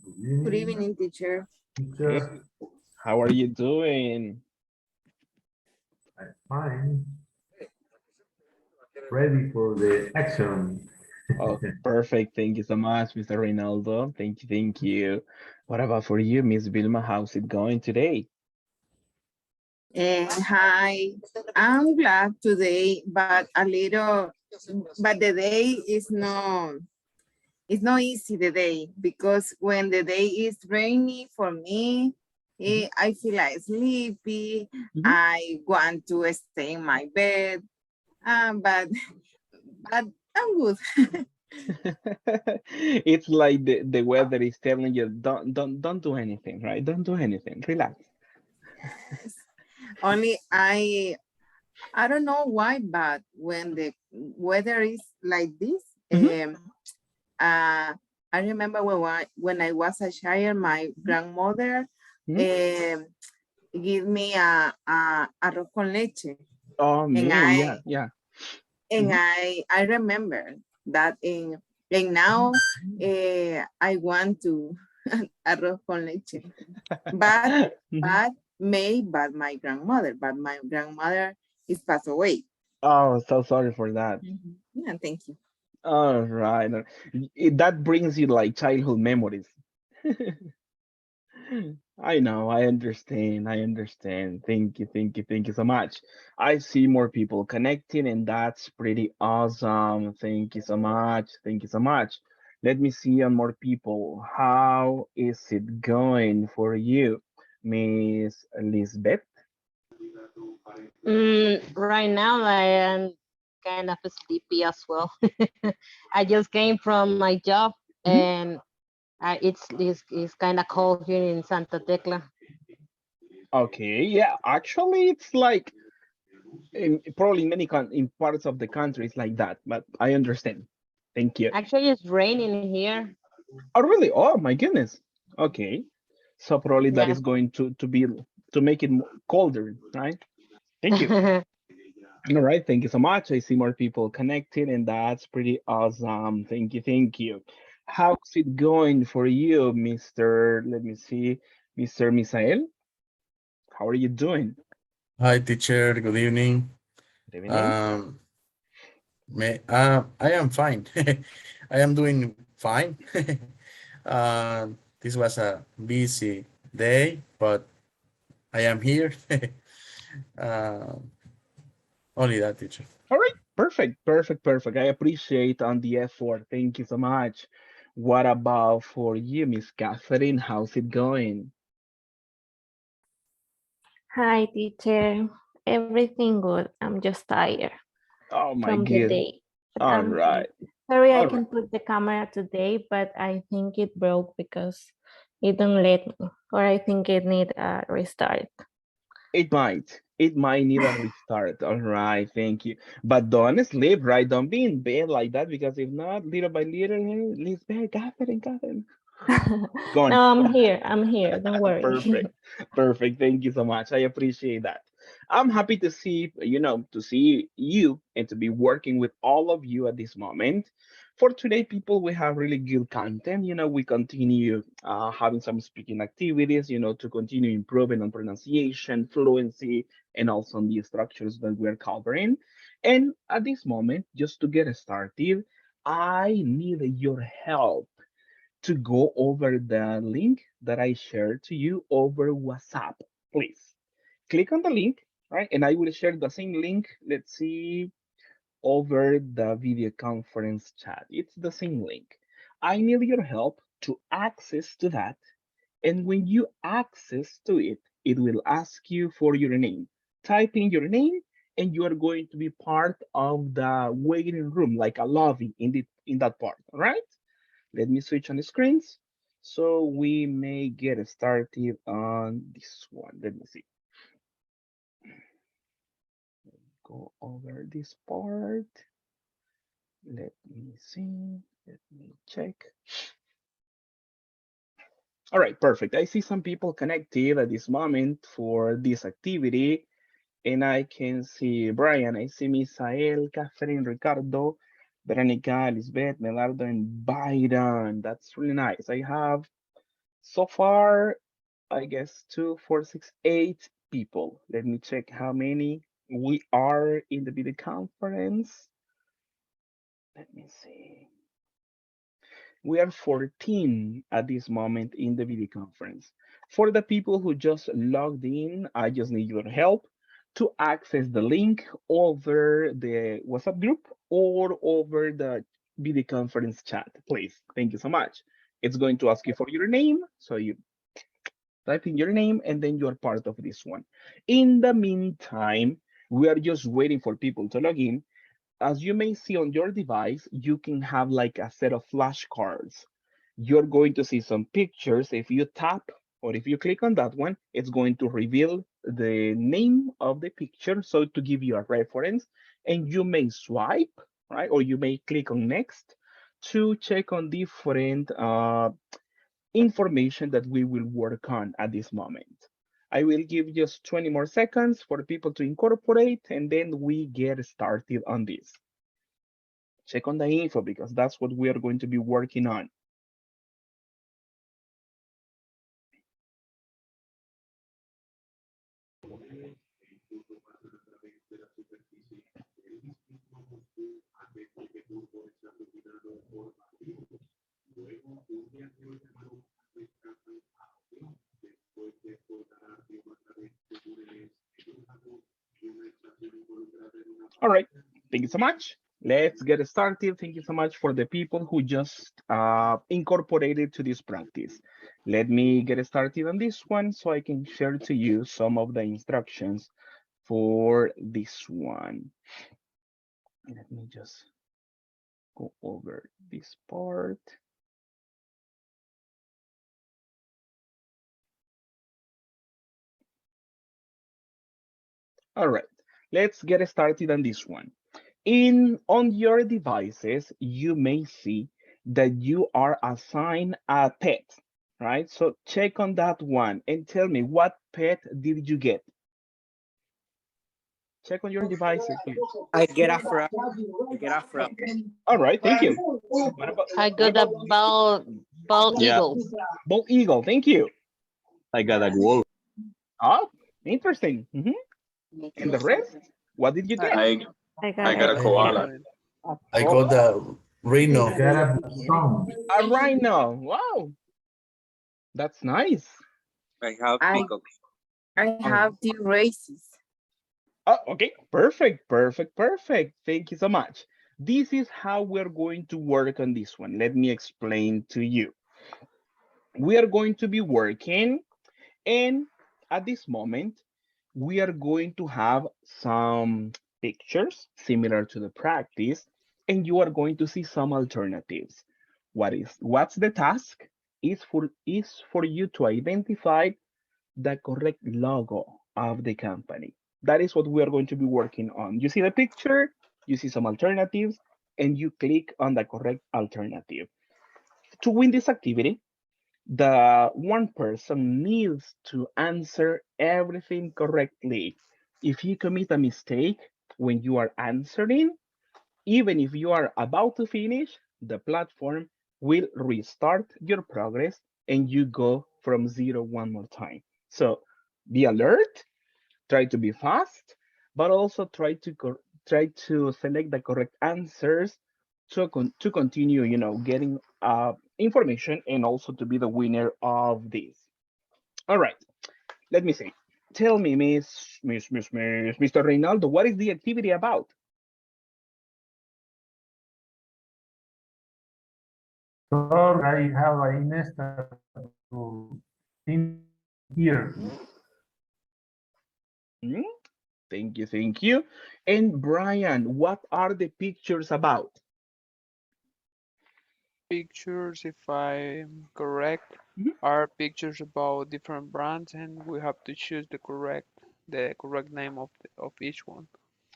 Good evening, teacher. Hey, Teacher, how are you doing? I'm fine. Ready for the action. Oh, perfect. Thank you so much, Mr. Reynaldo. Thank you, thank you. What about for you, Miss Vilma? How's it going today? Hi, I'm glad today, but the day it's not easy the day because when the day is rainy for me, Mhm, I feel like sleepy. mhm. I want to stay in my bed, but but I'm good. It's like the weather is telling you don't do anything, right? Don't do anything. Relax. Only I don't know why, but when the weather is like this, Mhm, uh, I remember when I was a child, my grandmother mhm. um, give me a arroz con leche, Oh and man, yeah, yeah. Mhm. I remember that and now I want to arroz con leche, but Mhm. but made by my grandmother is passed away. Oh, so sorry for that. Mhm. Yeah, thank you. All right. That brings you like childhood memories. I know, I understand, I understand. Thank you, thank you, thank you so much. I see more people connecting, and that's pretty awesome. Thank you so much. Thank you so much. Let me see on more people. How is it going for you, Miss Lisbeth? Right now, I am kind of sleepy as well. I just came from my job, Mhm. and it's kind of cold here in Santa Tecla. Okay, yeah, actually, it's like probably in parts of the country it's like that, but I understand. Thank you. Actually, it's raining here. Oh, really? Oh, my goodness. Okay. So probably that Yes. is going to make it colder, right? Thank you. All right. Thank you so much. I see more people connected, and that's pretty awesome. Thank you. Thank you. How's it going for you, Mr. Let me see, Mr. Misael? How are you doing? Hi, teacher. Good evening. Good evening. Um, I am fine. I am doing fine. This was a busy day, but I am here. uh, Only that, teacher. All right. Perfect. Perfect. Perfect. I appreciate on the effort. Thank you so much. What about for you, Miss Catherine? How's it going? Hi, teacher. Everything good. I'm just tired Oh my from the good. day. But All I'm fine. right. Sorry I All right. can put the camera today, but I think it broke because it don't let me. Or I think it need a restart. It might. It might need a restart. All right. Thank you. But don't sleep, right? Don't be in bed like that because if not, little by little, hey, Lisbeth, Catherine, Catherine, No, gone. I'm here. I'm here. Don't worry. Perfect. Perfect. Thank you so much. I appreciate that. I'm happy to see, to see you and to be working with all of you at this moment. For today, people, we have really good content. We continue having some speaking activities, to continue improving on pronunciation, fluency, and also on the structures that we're covering. And at this moment, just to get started, I need your help to go over the link that I shared to you over WhatsApp. Please click on the link, right? And I will share the same link. Let's see, over the video conference chat. It's the same link. I need your help to access to that. And when you access to it, it will ask you for your name. Type in your name, and you are going to be part of the waiting room, like a lobby in that part. All right? Let me switch on the screens so we may get started on this one. Let me see. Go over this part. Let me see. Let me check. All right, perfect. I see some people connected at this moment for this activity, and I can see Brian. I see Misael, Catherine, Ricardo, Veronica, Lisbeth, Melardo, and Byron. That's really nice. I have So far, I guess 2, 4, 6, 8 people. Let me check how many we are in the video conference. Let me see. We are 14 at this moment in the video conference. For the people who just logged in, I just need your help to access the link over the WhatsApp group or over the video conference chat, please. Thank you so much. It's going to ask you for your name, so you type in your name and then you're part of this one. In the meantime, we are just waiting for people to log in. As you may see on your device, you can have like a set of flashcards. You're going to see some pictures. If you tap or if you click on that one, it's going to reveal the name of the picture. So to give you a reference, and you may swipe, right? Or you may click on next to check on different information that we will work on at this moment. I will give just 20 more seconds for people to incorporate and then we get started on this. Check on the info because that's what we are going to be working on. All right, thank you so much. Let's get started. Thank you so much for the people who just incorporated to this practice. Let me get started on this one so I can share to you some of the instructions for this one. Let me just go over this part. All right, let's get started on this one. On your devices, you may see that you are assigned a pet, right? So check on that one and tell me what pet did you get? Check on your devices, please. I get a frog. I get a frog. All right, thank you. What about I what got a about bald Yeah. eagle. bald eagle? Thank you. I got a wolf. Oh, interesting. And the rest? What did you get? I I got I got a it. koala. I got the Reno. Get a song. A rhino. Wow, that's nice. I have I peacock. I have the races. Oh, okay, perfect, perfect, perfect. Thank you so much. This is how we're going to work on this one. Let me explain to you. We are going to be working, and at this moment, we are going to have some pictures similar to the practice, and you are going to see some alternatives. What's the task? Is for you to identify the correct logo of the company. That is what we are going to be working on. You see the picture, you see some alternatives, and you click on the correct alternative. To win this activity, the one person needs to answer everything correctly. If you commit a mistake when you are answering, even if you are about to finish, the platform will restart your progress and you go from zero one more time. So be alert, try to be fast, but also try to select the correct answers to continue, getting information and also to be the winner of this. All right, let me see. Tell me, Mr. Reynaldo, what is the activity about? So I have a Insta to in here. Hmm? Thank you. And Brian, what are the pictures about? Pictures, if I'm correct, Mhm. are pictures about different brands, and we have to choose the correct name of each one.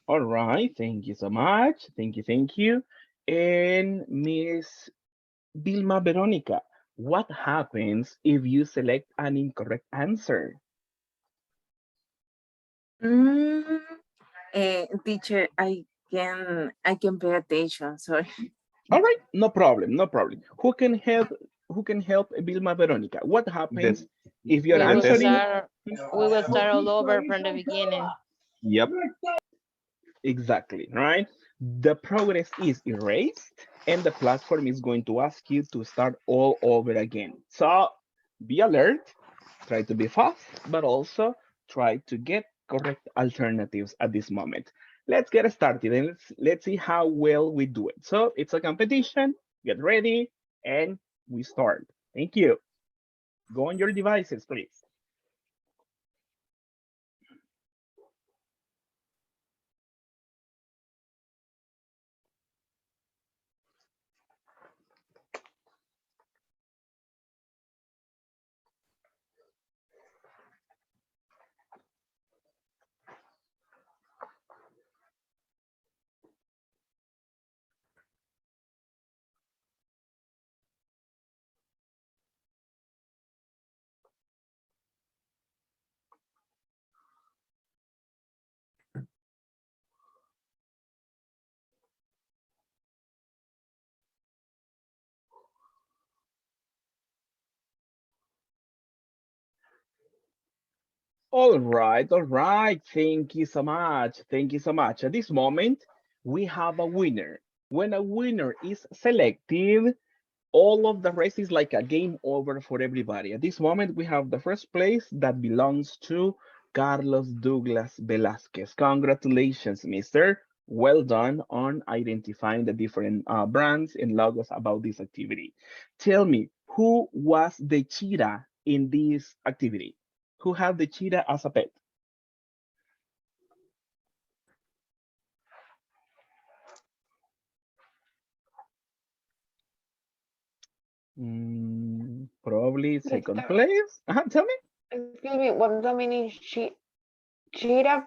All right, thank you so much. Thank you. And Miss Vilma Veronica, what happens if you select an incorrect answer? Mm, teacher, I can pay attention. Sorry. All right, no problem, no problem. Who can help who can help Vilma Veronica? What happens if We you're will answering? start. We will start all over from the beginning. Yep, exactly, right? The progress is erased and the platform is going to ask you to start all over again. So be alert, try to be fast, but also try to get correct alternatives at this moment. Let's get started and let's see how well we do it. So it's a competition, get ready, and we start. Thank you. Go on your devices, please. All right, all right. Thank you so much. Thank you so much. At this moment, we have a winner. When a winner is selected, all of the race is like a game over for everybody. At this moment, we have the first place that belongs to Carlos Douglas Velasquez. Congratulations, mister. Well done on identifying the different brands and logos about this activity. Tell me, who was the cheetah in this activity? Who had the cheetah as a pet? Probably second Mister, place. Tell me. excuse me, what does mean cheetah?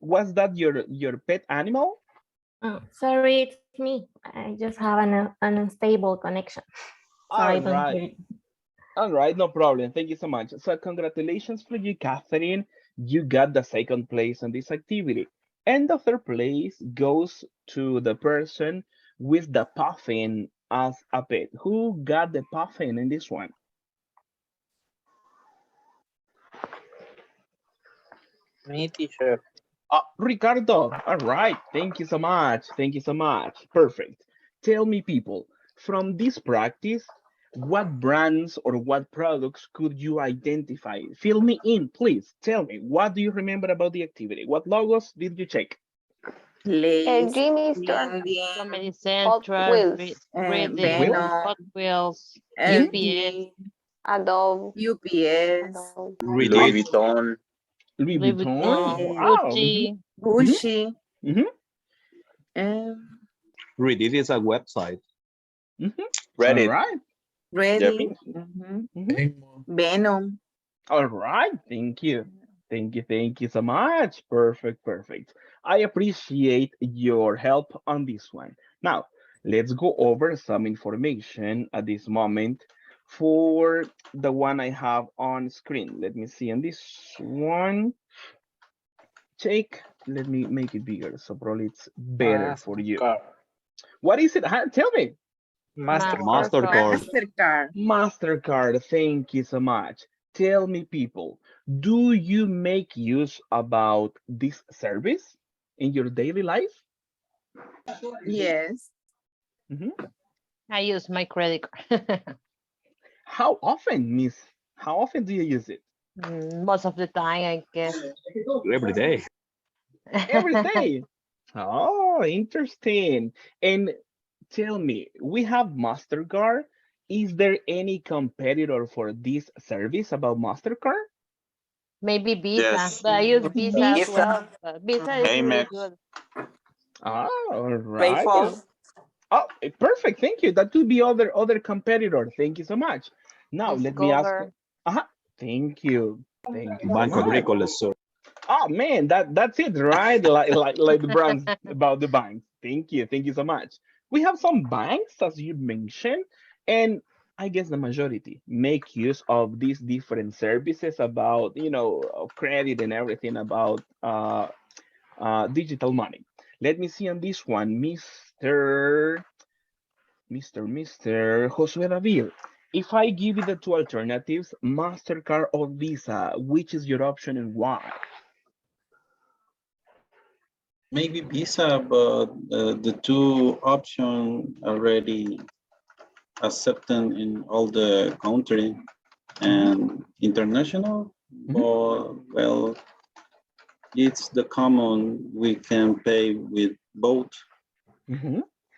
Was that your pet animal? Oh, sorry, it's me. I just have an unstable connection, so All I don't right. hear it. All right, no problem. Thank you so much. So congratulations for you, Catherine. You got the second place on this activity. And the third place goes to the person with the puffin as a pet. Who got the puffin in this one? Me, teacher. Ricardo. All right. Thank you so much. Thank you so much. Perfect. Tell me, people, from this practice, what brands or what products could you identify? Fill me in, please. Tell me, what do you remember about the activity? What logos did you check? Lace, Jimmy Star, Comedy Lindy, Hot Central, Wheels, Reading, Will? Venom, Hot Wheels, Mhm. UPS, LG, Adobe, UPS, Adobe. Louis Vuitton. Louis Louis Vuitton? Vuitton, yes, Wow. Gucci. Mhm. Gucci, Mhm. um, Reddit is a website. Mhm. All Reddit. right. Yep. Ready, Mhm. Venom. All right, thank you. Thank you so much. Perfect, perfect. I appreciate your help on this one. Now, let's go over some information at this moment for the one I have on screen. Let me see on this one. Check. Let me make it bigger so probably it's better for you. Mastercard. What is it? Tell me. Mastercard. Mastercard. Mastercard. Mastercard, thank you so much. Tell me, people, do you make use about this service in your daily life? Yes. Mhm. I use my credit card. How often, Miss? How often do you use it? Most of the time, I guess. Every day. Every day. Oh, interesting. And tell me, we have Mastercard. Is there any competitor for this service about Mastercard? Maybe Visa, Yes. but I use Visa as Visa. well. But Visa is really Amex. good. Oh, all right. Payphone. Oh, perfect. Thank you. That could be other competitor. Thank you so much. Now let me ask. Discover. Thank you. Thank you so Banco much. Agrícola, sir. Oh man, that's it, right? Like the brands about the banks. Thank you so much. We have some banks, as you mentioned, and I guess the majority make use of these different services about credit and everything about digital money. Let me see on this one, Mr. Josue David, if I give you the two alternatives, MasterCard or Visa, which is your option and why? Maybe Visa, but the two option already accepted in all the country and international. But well, it's the common we can pay with both.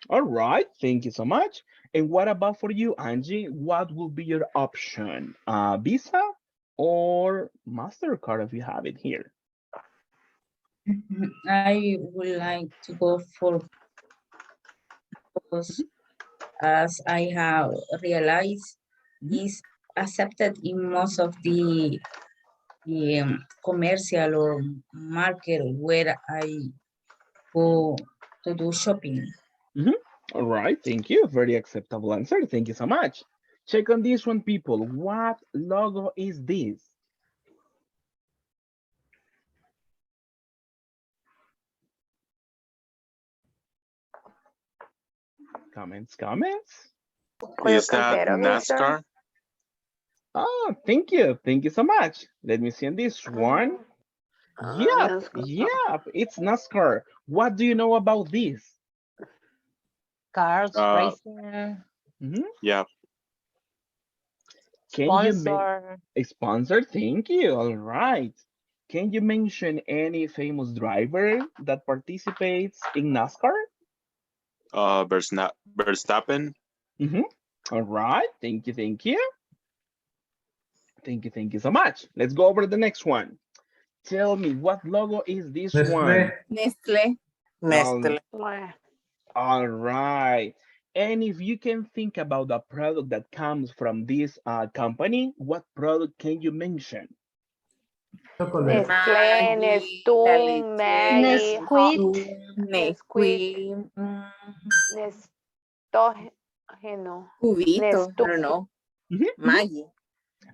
All right, thank you so much. And what about for you, Angie? What will be your option? Visa or MasterCard if you have it here? I would like to go for because as I have realized is accepted in most of the commercial or market where I go to do shopping. All right, thank you. Very acceptable answer. Thank you so much. Check on this one, people. What logo is this? Comments? Is that NASCAR? Oh, thank you. Thank you so much. Let me see on this one. Yep, it's NASCAR. What do you know about this? Cars, racing, Yeah. Can you make sponsor. a sponsor? Thank you. All right. Can you mention any famous driver that participates in NASCAR? Verstappen. All right. Thank you. Thank you. Thank you so much. Let's go over the next one. Tell me, what logo is this one? Nestle. Nestle. All right. And if you can think about a product that comes from this company, what product can you mention? Chocolate. Nestlé, Nestum, Maggi, Nesquik. Nestógeno, Cubito. I Nestum. don't know. Maggie.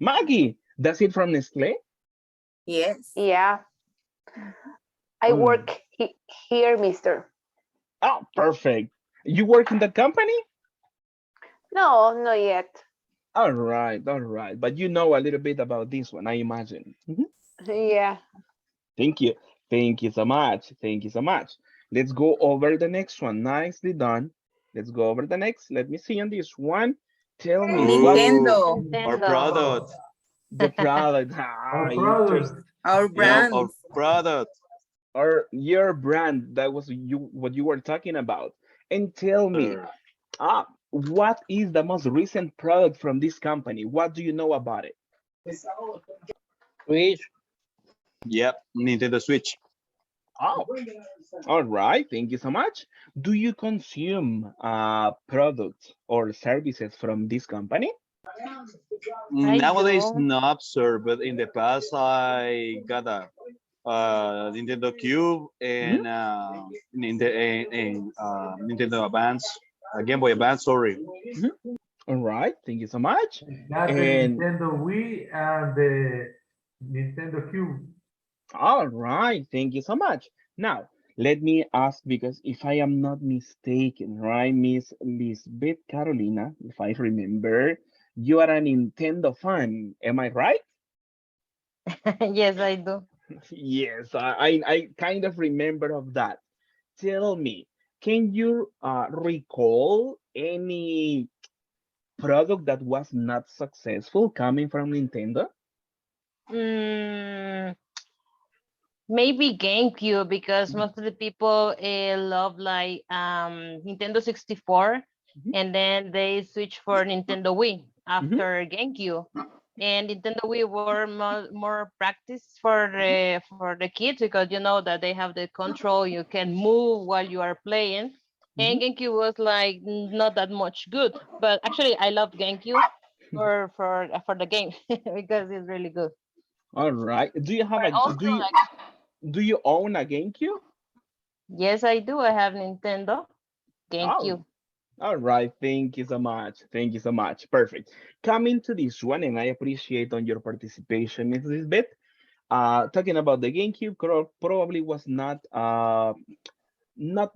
Maggie, that's it from Nestle? Yes. Yeah. I work here, mister. Oh, perfect. You work in the company? No, not yet. All right. But you know a little bit about this one, I imagine. Yeah. Thank you. Thank you so much. Thank you so much. Let's go over the next one. Nicely done. Let's go over the next. Let me see on this one. Tell me Nintendo. Our product. the product. Our product. Our brand. Our product. Or your brand. That was what you were talking about. And tell me, what is the most recent product from this company? What do you know about it? Switch. Yep, Nintendo Switch. Oh, all right. Thank you so much. Do you consume products or services from this company? Nowadays, not, sir, but in the past, I got a Nintendo Cube and Nintendo Advance, Game Boy Advance, sorry. All right. Thank you so much. Got the And Nintendo Wii and the Nintendo Cube. all right. Thank you so much. Now, let me ask, because if I am not mistaken, right, Miss Lisbeth Carolina, if I remember, you are a Nintendo fan. Am I right? Yes, I do. Yes, I kind of remember of that. Tell me, can you recall any product that was not successful coming from Nintendo? Maybe GameCube, because most of the people love like Nintendo 64, and then they switch for Nintendo Wii after GameCube. And Nintendo Wii were more practice for the kids, because you know that they have the control, you can move while you are playing. And GameCube was like not that much good, but actually I love GameCube for the game because it's really good. All right. Do you have But a also, do you own a GameCube? yes, I do. I have Nintendo Oh, GameCube. all right. Thank you so much. Thank you so much. Perfect. Coming to this one, and I appreciate on your participation, Ms. Lisbeth. Talking about the GameCube, probably was not not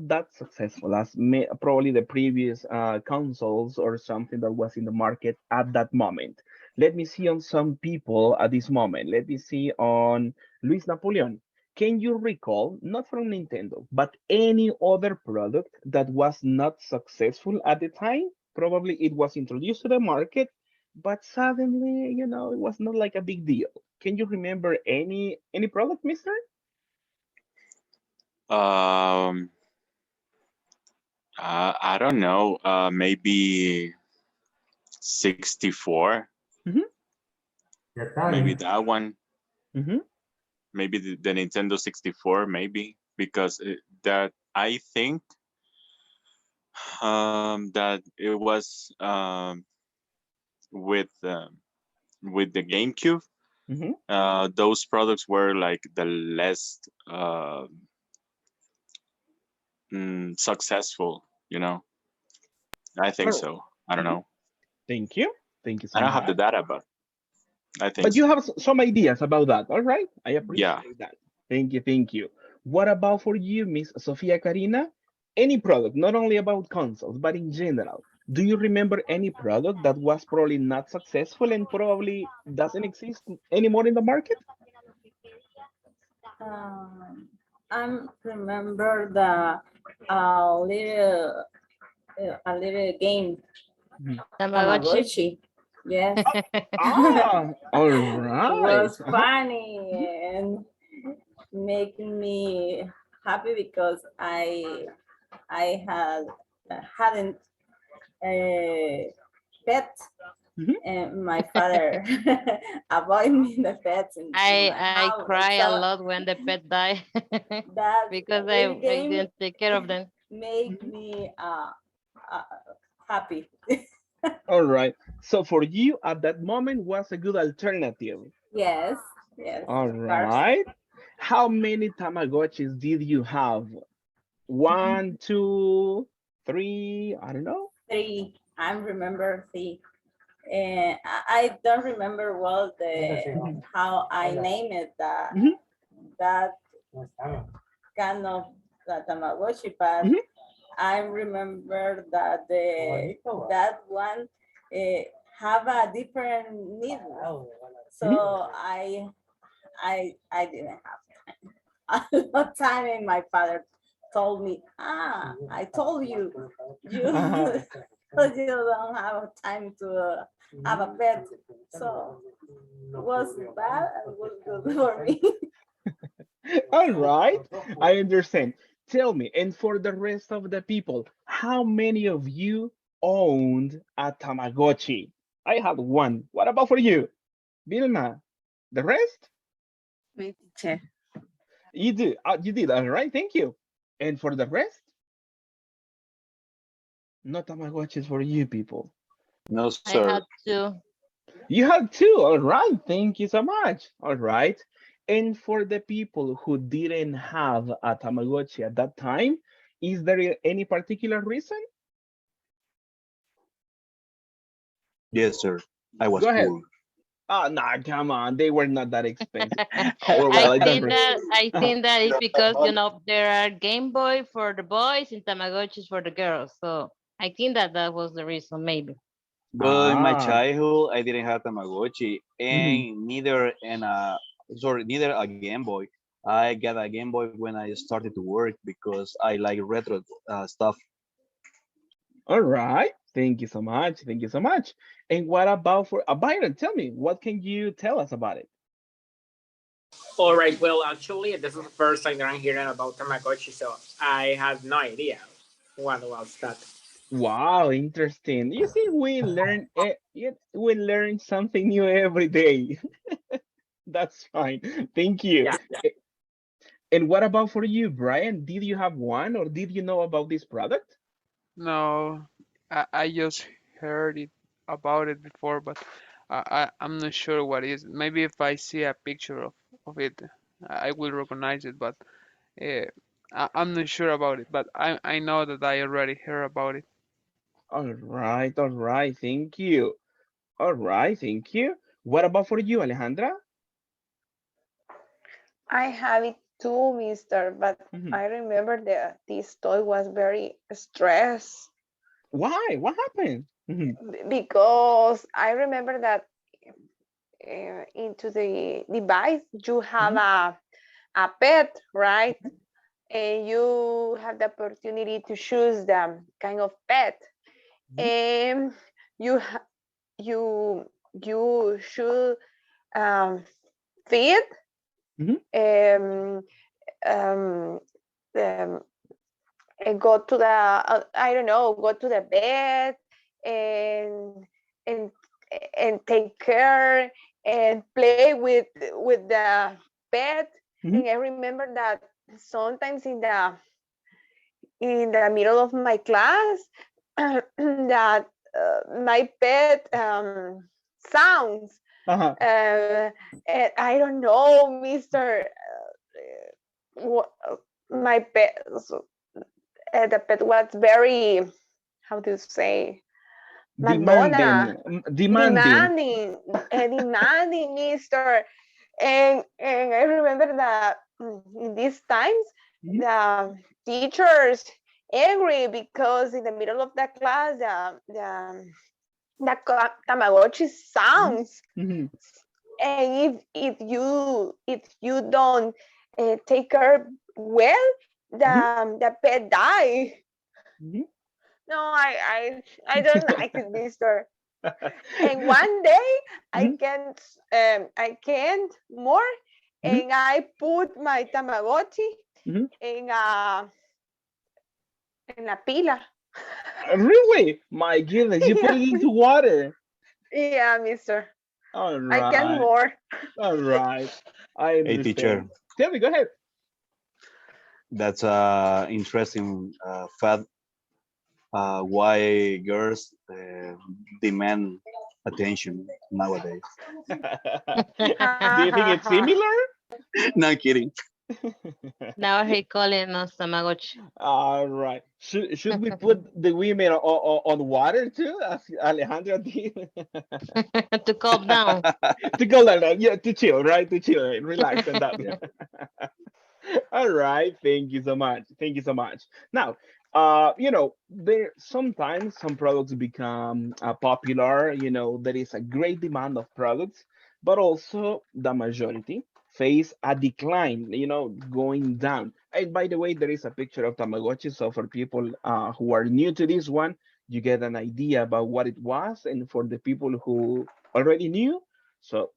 that successful as probably the previous consoles or something that was in the market at that moment. Let me see on some people at this moment. Let me see on Luis Napoleon. Can you recall, not from Nintendo, but any other product that was not successful at the time? Probably it was introduced to the market, but suddenly, it was not like a big deal. Can you remember any product, Mister? Um, I don't know. Maybe 64. Mm-hmm. Maybe that one. Mm-hmm. Maybe the Nintendo 64. Maybe because that I think that it was with the GameCube. Mm-hmm. Those products were like the less successful. You know, I think Oh, so. I don't mhm. know. Thank you. Thank you I so don't have the much. data, but I think But you so. have some ideas about that. All right. I Yeah. appreciate that. Thank you. Thank you. What about for you, Miss Sofia Karina? Any product, not only about consoles, but in general. Do you remember any product that was probably not successful and probably doesn't exist anymore in the market? Um, I remember the little a little game Mhm. Tamagotchi. Tamagotchi. Yes. Ah, all It right. was funny and making me happy because I hadn't a pet, Mhm. and my father avoid me the pets in my I house. cry a So lot when the pet die that because little I game didn't take care of them. make Mhm. me uh, happy. All right. So for you at that moment was a good alternative. Yes, yes, All of course. right. How many Tamagotchis did you have? One, two, three, I don't know. Three. I remember three. And I don't remember well the Mhm. how I name it Mhm. that kind of the Tamagotchi, but Mhm. I remember that that one uh, have a different need. Mhm. So I didn't have a lot of time, and my father told me, I told you, you Uh-huh. you don't have time to have a pet. So was bad and was good for me. All right. I understand. Tell me, and for the rest of the people, how many of you owned a Tamagotchi? I had one. What about for you, Vilma? The rest? Me, teacher. You do. You did. All right. Thank you. And for the rest, no Tamagotchis for you people. No, I sir. had to. You have two. All right. Thank you so much. All right. And for the people who didn't have a Tamagotchi at that time, is there any particular reason? Yes, sir. I was Go ahead. poor. Oh, no, come on. They were not that expensive. Oh, well, I I don't. think that I Uh-huh. think that it's because there are Game Boy for the boys and Tamagotchis for the girls. So I think that that was the reason, maybe. But in my Ah. childhood, I didn't have Tamagotchi, Mhm. and neither a Game Boy. I got a Game Boy when I started to work because I like retro stuff. All right. Thank you so much. Thank you so much. And what about for Byron? Tell me, what can you tell us about it? All right. Well, actually, this is the first time that I'm hearing about Tamagotchi, so I had no idea what was that. Wow, interesting. You see, we learn something new every day. That's fine. Thank you. Yeah. And what about for you, Brian? Did you have one or did you know about this product? No, I just heard it about it before, but I'm not sure what it is. Maybe if I see a picture of it, I will recognize it, but uh, I'm not sure about it. But I know that I already heard about it. All right, all right. Thank you. All right, thank you. What about for you, Alejandra? I have it too, mister, but Mhm. I remember that this toy was very stressed Why? What happened? Mhm. because I remember that into the device you have Mhm. a pet, right? And you have the opportunity to choose the kind of pet, Mhm. and you ha- you you should um, feed Mhm. um, um, um, and go to the I don't know, go to the bed and and and take care and play with the pet. Mhm. And I remember that sometimes in the middle of my class that my pet sounds Uh-huh. and I don't know, Mister. My pet, so, the pet was very, how do you say, Demanding, mandona, demanding. demanding, Mister. And I remember that in these times Mhm. the teachers angry because in the middle of the class the Tamagotchi Mhm. sounds, Mhm. and if you don't take care well, Mhm. the pet die. Mhm. No, I don't like it, Mister. And one day Mhm. I can't more, Mhm. and I put my Tamagotchi Mhm. in a pila. Really? My goodness, you put Yeah, it into water. yeah, Mister. All I can't right. more. All right. I Hey, teacher, understand. Tell me, go ahead. that's interesting fact. Why girls demand attention nowadays? Do you think it's similar? Not kidding. Now he calling us Tamagotchi All right. Should we put the women on water too, as Alejandra did? to calm down. To go like that, yeah, to chill, right? To chill, right? Relax and that. All right. Thank you so much. Thank you so much. Now, there sometimes some products become popular. There is a great demand of products, but also the majority face a decline. Going down. And by the way, there is a picture of Tamagotchi. So for people who are new to this one, you get an idea about what it was, and for the people who already knew, so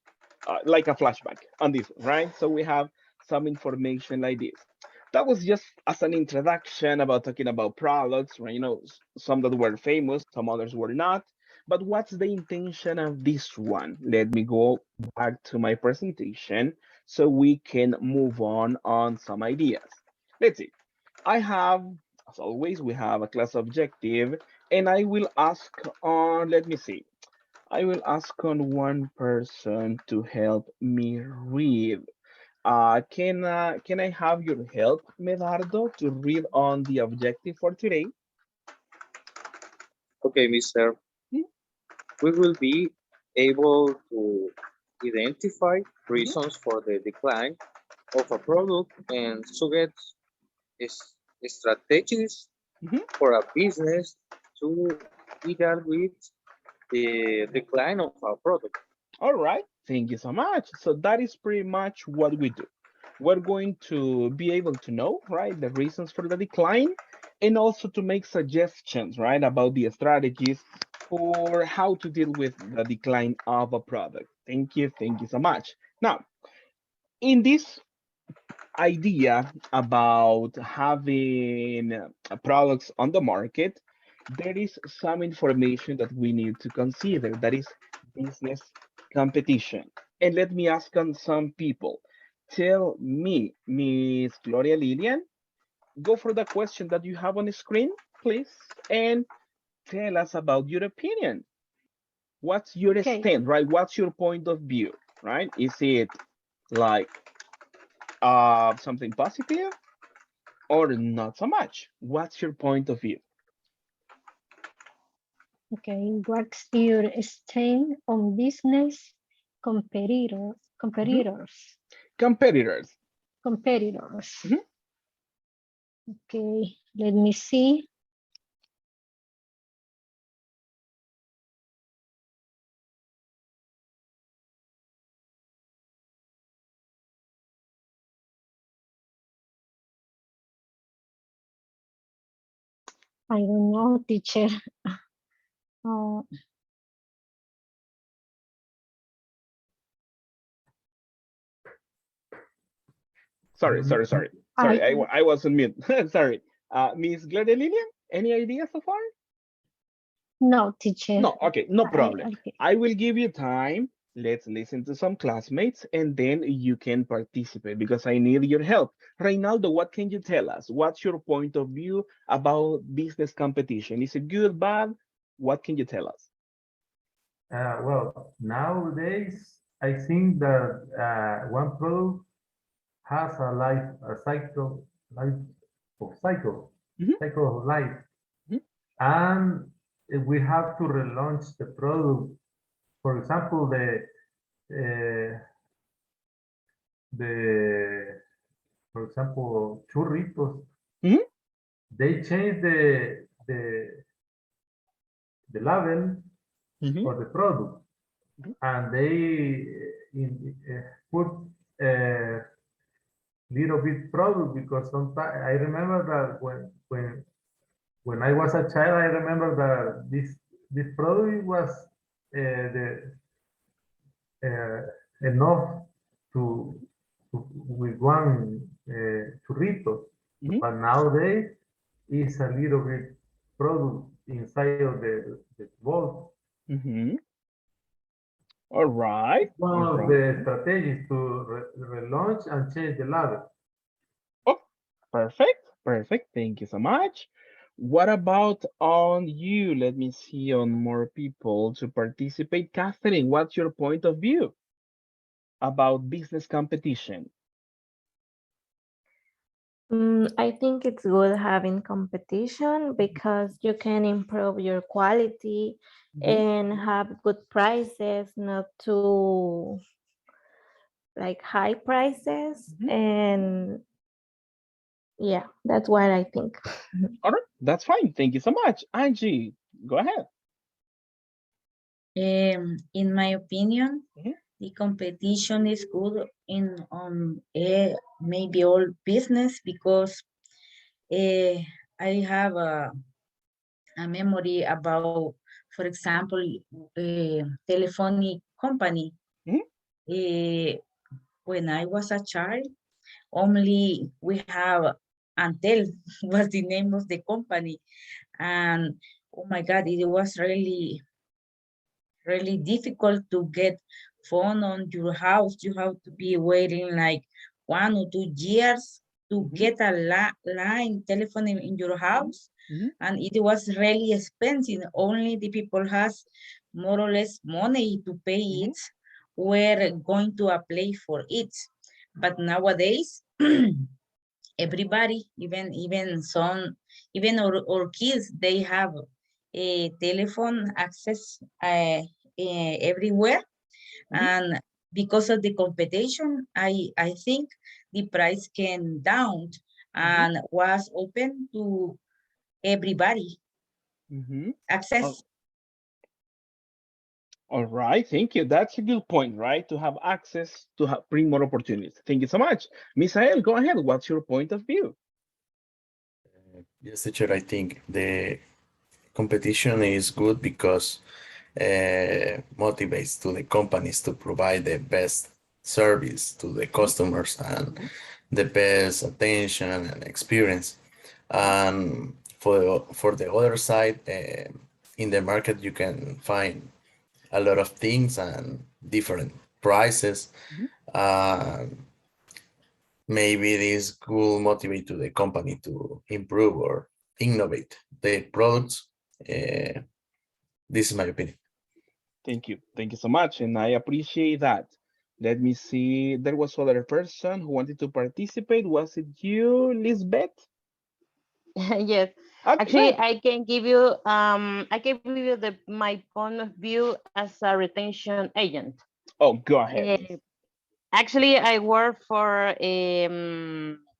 like a flashback on this, right? So we have some information like this. That was just as an introduction about talking about products, right? Some that were famous, some others were not. But what's the intention of this one? Let me go back to my presentation so we can move on some ideas. Let's see. I have, as always, we have a class objective, and I will ask on, let me see. I will ask on one person to help me read. Can I have your help, Medardo, to read on the objective for today? Okay, mister, we will be able to identify Mhm. reasons for the decline of a product and suggest is- strategies Mhm. for a business to deal with the decline of our product. All right, thank you so much. So that is pretty much what we do. We're going to be able to know, right, the reasons for the decline, and also to make suggestions, right, about the strategies for how to deal with the decline of a product. Thank you so much. Now, in this idea about having products on the market, there is some information that we need to consider. That is business competition. And let me ask on some people. Tell me, Miss Gloria Lilian, go for the question that you have on the screen, please, and tell us about your opinion. What's your Okay. stand, right? What's your point of view, right? Is it like something positive or not so much? What's your point of view? Okay. What's your stand on business Mhm. competitors? Competitors. competitors. Mhm. Okay, let me see. I don't know, teacher. Oh, Sorry, sorry, sorry. Sorry, I I was on mute. Sorry. Miss Gloria Lilian, any ideas so far? no, teacher. No, okay, no I problem. okay. I will give you time. Let's listen to some classmates and then you can participate because I need your help. Reynaldo, what can you tell us? What's your point of view about business competition? Is it good, bad? What can you tell us? Well, nowadays, I think that one product has a Mhm, cycle of life, mhm, and we have to relaunch the product. For example, uh, the for example churritos, mhm, they change the label mhm, for the product, mhm, and they put a little bit product because sometimes I remember that when I was a child, I remember that this product was the enough to, with one churrito, mhm, but nowadays is a little bit product inside of the bowl. mhm. All right, One all of right. the strategies to relaunch and change the label. Oh, perfect, perfect. Thank you so much. What about on you? Let me see on more people to participate. Catherine, what's your point of view about business competition? I think it's good having competition because you can improve your quality Mhm, and have good prices, not too like high prices. mhm. And yeah, that's what I think. All right, that's fine. Thank you so much. Angie, go ahead. In my opinion, Mhm, the competition is good in maybe all business because uh, I have a memory about, for example, telephony company. mhm, Uh, when I was a child, only we have Antel was the name of the company, and oh my God, it was really difficult to get phone on your house. You have to be waiting like 1 or 2 years to mhm, get a line telephone in your house. mhm, And it was really expensive. Only the people has more or less money to pay mhm, it were going to apply for it. But nowadays, everybody, even some, even our kids, they have a telephone access everywhere. mhm, And because of the competition, I think the price came down mhm, and was open to everybody mhm. access. All right, thank you. That's a good point, right? To have access to bring more opportunities. Thank you so much. Misael, go ahead. What's your point of view? Yes, teacher, I think the competition is good because motivates to the companies to provide the best service to the Mhm, customers and mhm, the best attention and experience. mhm, And for the other side, in the market you can find a lot of things and different prices. mhm, And maybe this could motivate to the company to improve or innovate the products. Uh, this is my opinion. Thank you. Thank you so much. And I appreciate that. Let me see. There was other person who wanted to participate. Was it you, Lisbeth? Yes. Okay, go Actually, ahead. I can give you my point of view as a retention agent. Oh, go ahead, Uh, Miss. Actually, I work for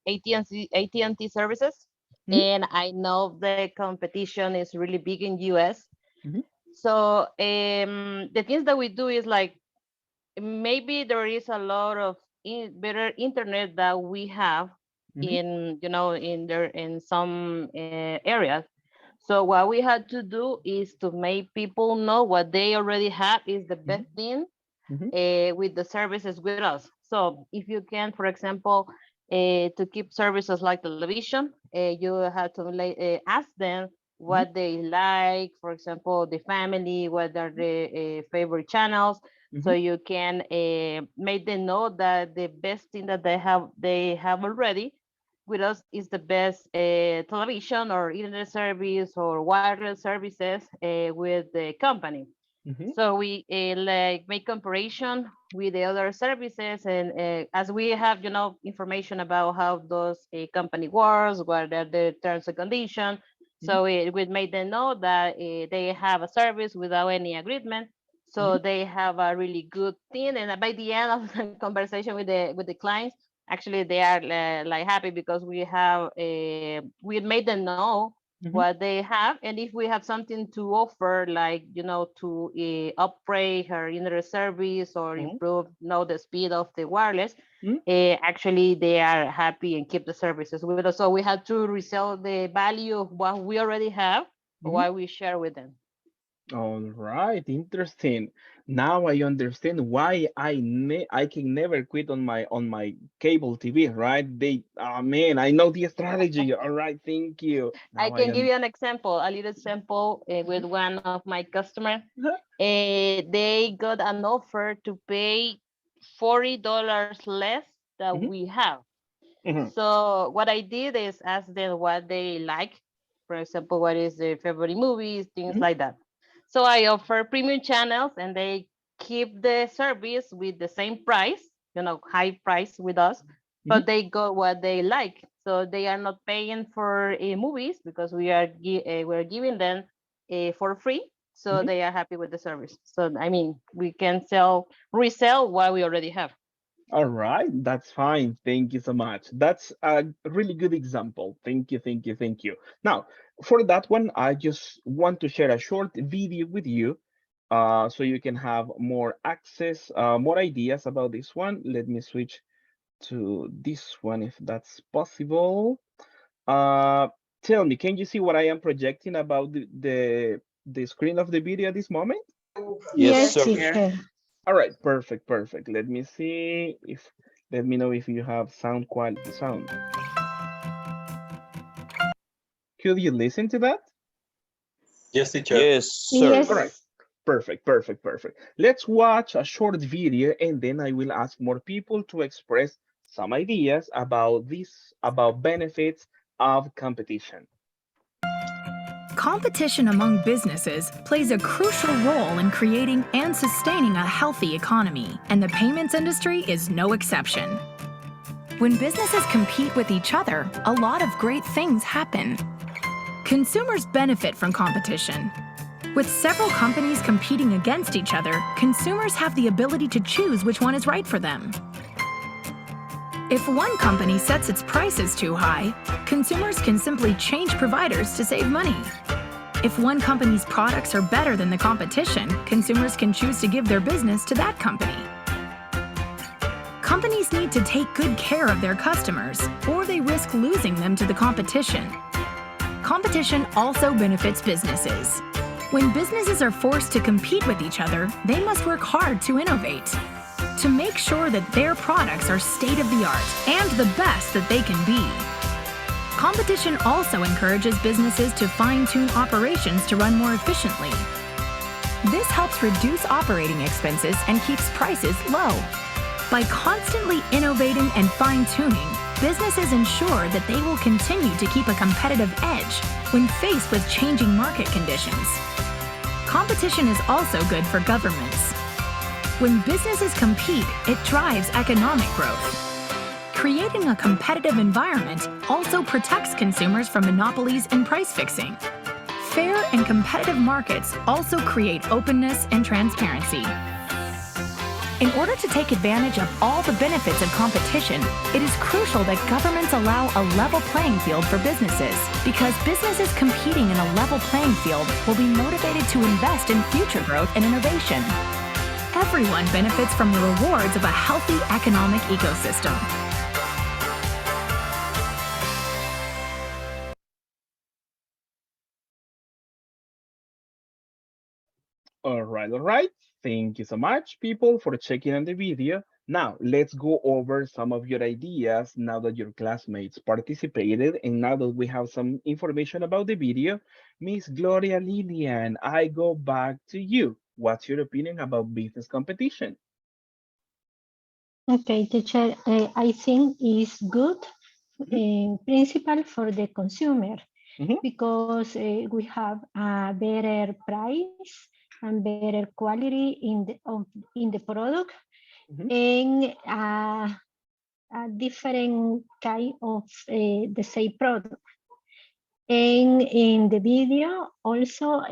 AT&T services, Mhm. and I know the competition is really big in US. Mhm. So the things that we do is like maybe there is a lot of better internet that we have Mhm. in in some areas. So what we had to do is to make people know what they already have is the best Mhm. thing Mhm. with the services with us. So if you can, for example, to keep services like television, you have to ask them Mhm. what they like, for example, the family, what are the favorite channels. So Mhm. you can make them know that the best thing that they have already with us is the best television or internet service or wireless services with the company. Mhm. So we like make comparison with the other services, and as we have, information about how those company works, what are the terms and conditions. Mhm. So we made them know that they have a service without any agreement. So Mhm. they have a really good thing, and by the end of the conversation with the clients, actually they are like happy because we made them know Mhm. what they have, and if we have something to offer, like to upgrade her internet service or Mhm. improve the speed of the wireless, Mhm. actually they are happy and keep the services with us. So we had to resell the value of what we already have, Mhm. what we share with them. All right, interesting. Now I understand why I can never quit on my cable TV, right? Man, I know the strategy. All right, thank you. I Now I can give am. you an example, a little example with one of my customers. They got an offer to pay $40 less than Mhm. we have. Mhm. So what I did is ask them what they like. For example, what is their favorite movies, things Mhm. like that. So I offer premium channels, and they keep the service with the same price, high price with us, Mhm. but they got what they like. So they are not paying for movies because we're giving them for free. So Mhm. they are happy with the service. So I mean, we can resell what we already have. All right, that's fine. Thank you so much. That's a really good example. Thank you, thank you, thank you. Now, for that one, I just want to share a short video with you so you can have more access, more ideas about this one. Let me switch to this one if that's possible. Uh, Tell me, can you see what I am projecting about the screen of the video at this moment? Yes, Yes, sir. teacher. All right, perfect, perfect. Let me see if, let me know if you have sound quality sound. Could you listen to that? Yes, teacher. Yes, sir. All right, Yes. perfect, perfect, perfect. Let's watch a short video and then I will ask more people to express some ideas about this, about benefits of competition. Competition among businesses plays a crucial role in creating and sustaining a healthy economy, and the payments industry is no exception. When businesses compete with each other, a lot of great things happen. Consumers benefit from competition. With several companies competing against each other, consumers have the ability to choose which one is right for them. If one company sets its prices too high, consumers can simply change providers to save money. If one company's products are better than the competition, consumers can choose to give their business to that company. Companies need to take good care of their customers, or they risk losing them to the competition. Competition also benefits businesses. When businesses are forced to compete with each other, they must work hard to innovate, to make sure that their products are state-of-the-art and the best that they can be. Competition also encourages businesses to fine-tune operations to run more efficiently. This helps reduce operating expenses and keeps prices low. By constantly innovating and fine-tuning, businesses ensure that they will continue to keep a competitive edge when faced with changing market conditions. Competition is also good for governments. When businesses compete, it drives economic growth. Creating a competitive environment also protects consumers from monopolies and price fixing. Fair and competitive markets also create openness and transparency. In order to take advantage of all the benefits of competition, it is crucial that governments allow a level playing field for businesses, because businesses competing in a level playing field will be motivated to invest in future growth and innovation. Everyone benefits from the rewards of a healthy economic ecosystem. All right, all right. Thank you so much, people, for checking on the video. Now, let's go over some of your ideas now that your classmates participated and now that we have some information about the video. Miss Gloria Lillian, I go back to you. What's your opinion about business competition? Okay, teacher, I think is good principle for the consumer because we have a better price and better quality in the product and a different kind of the same product. And in the video also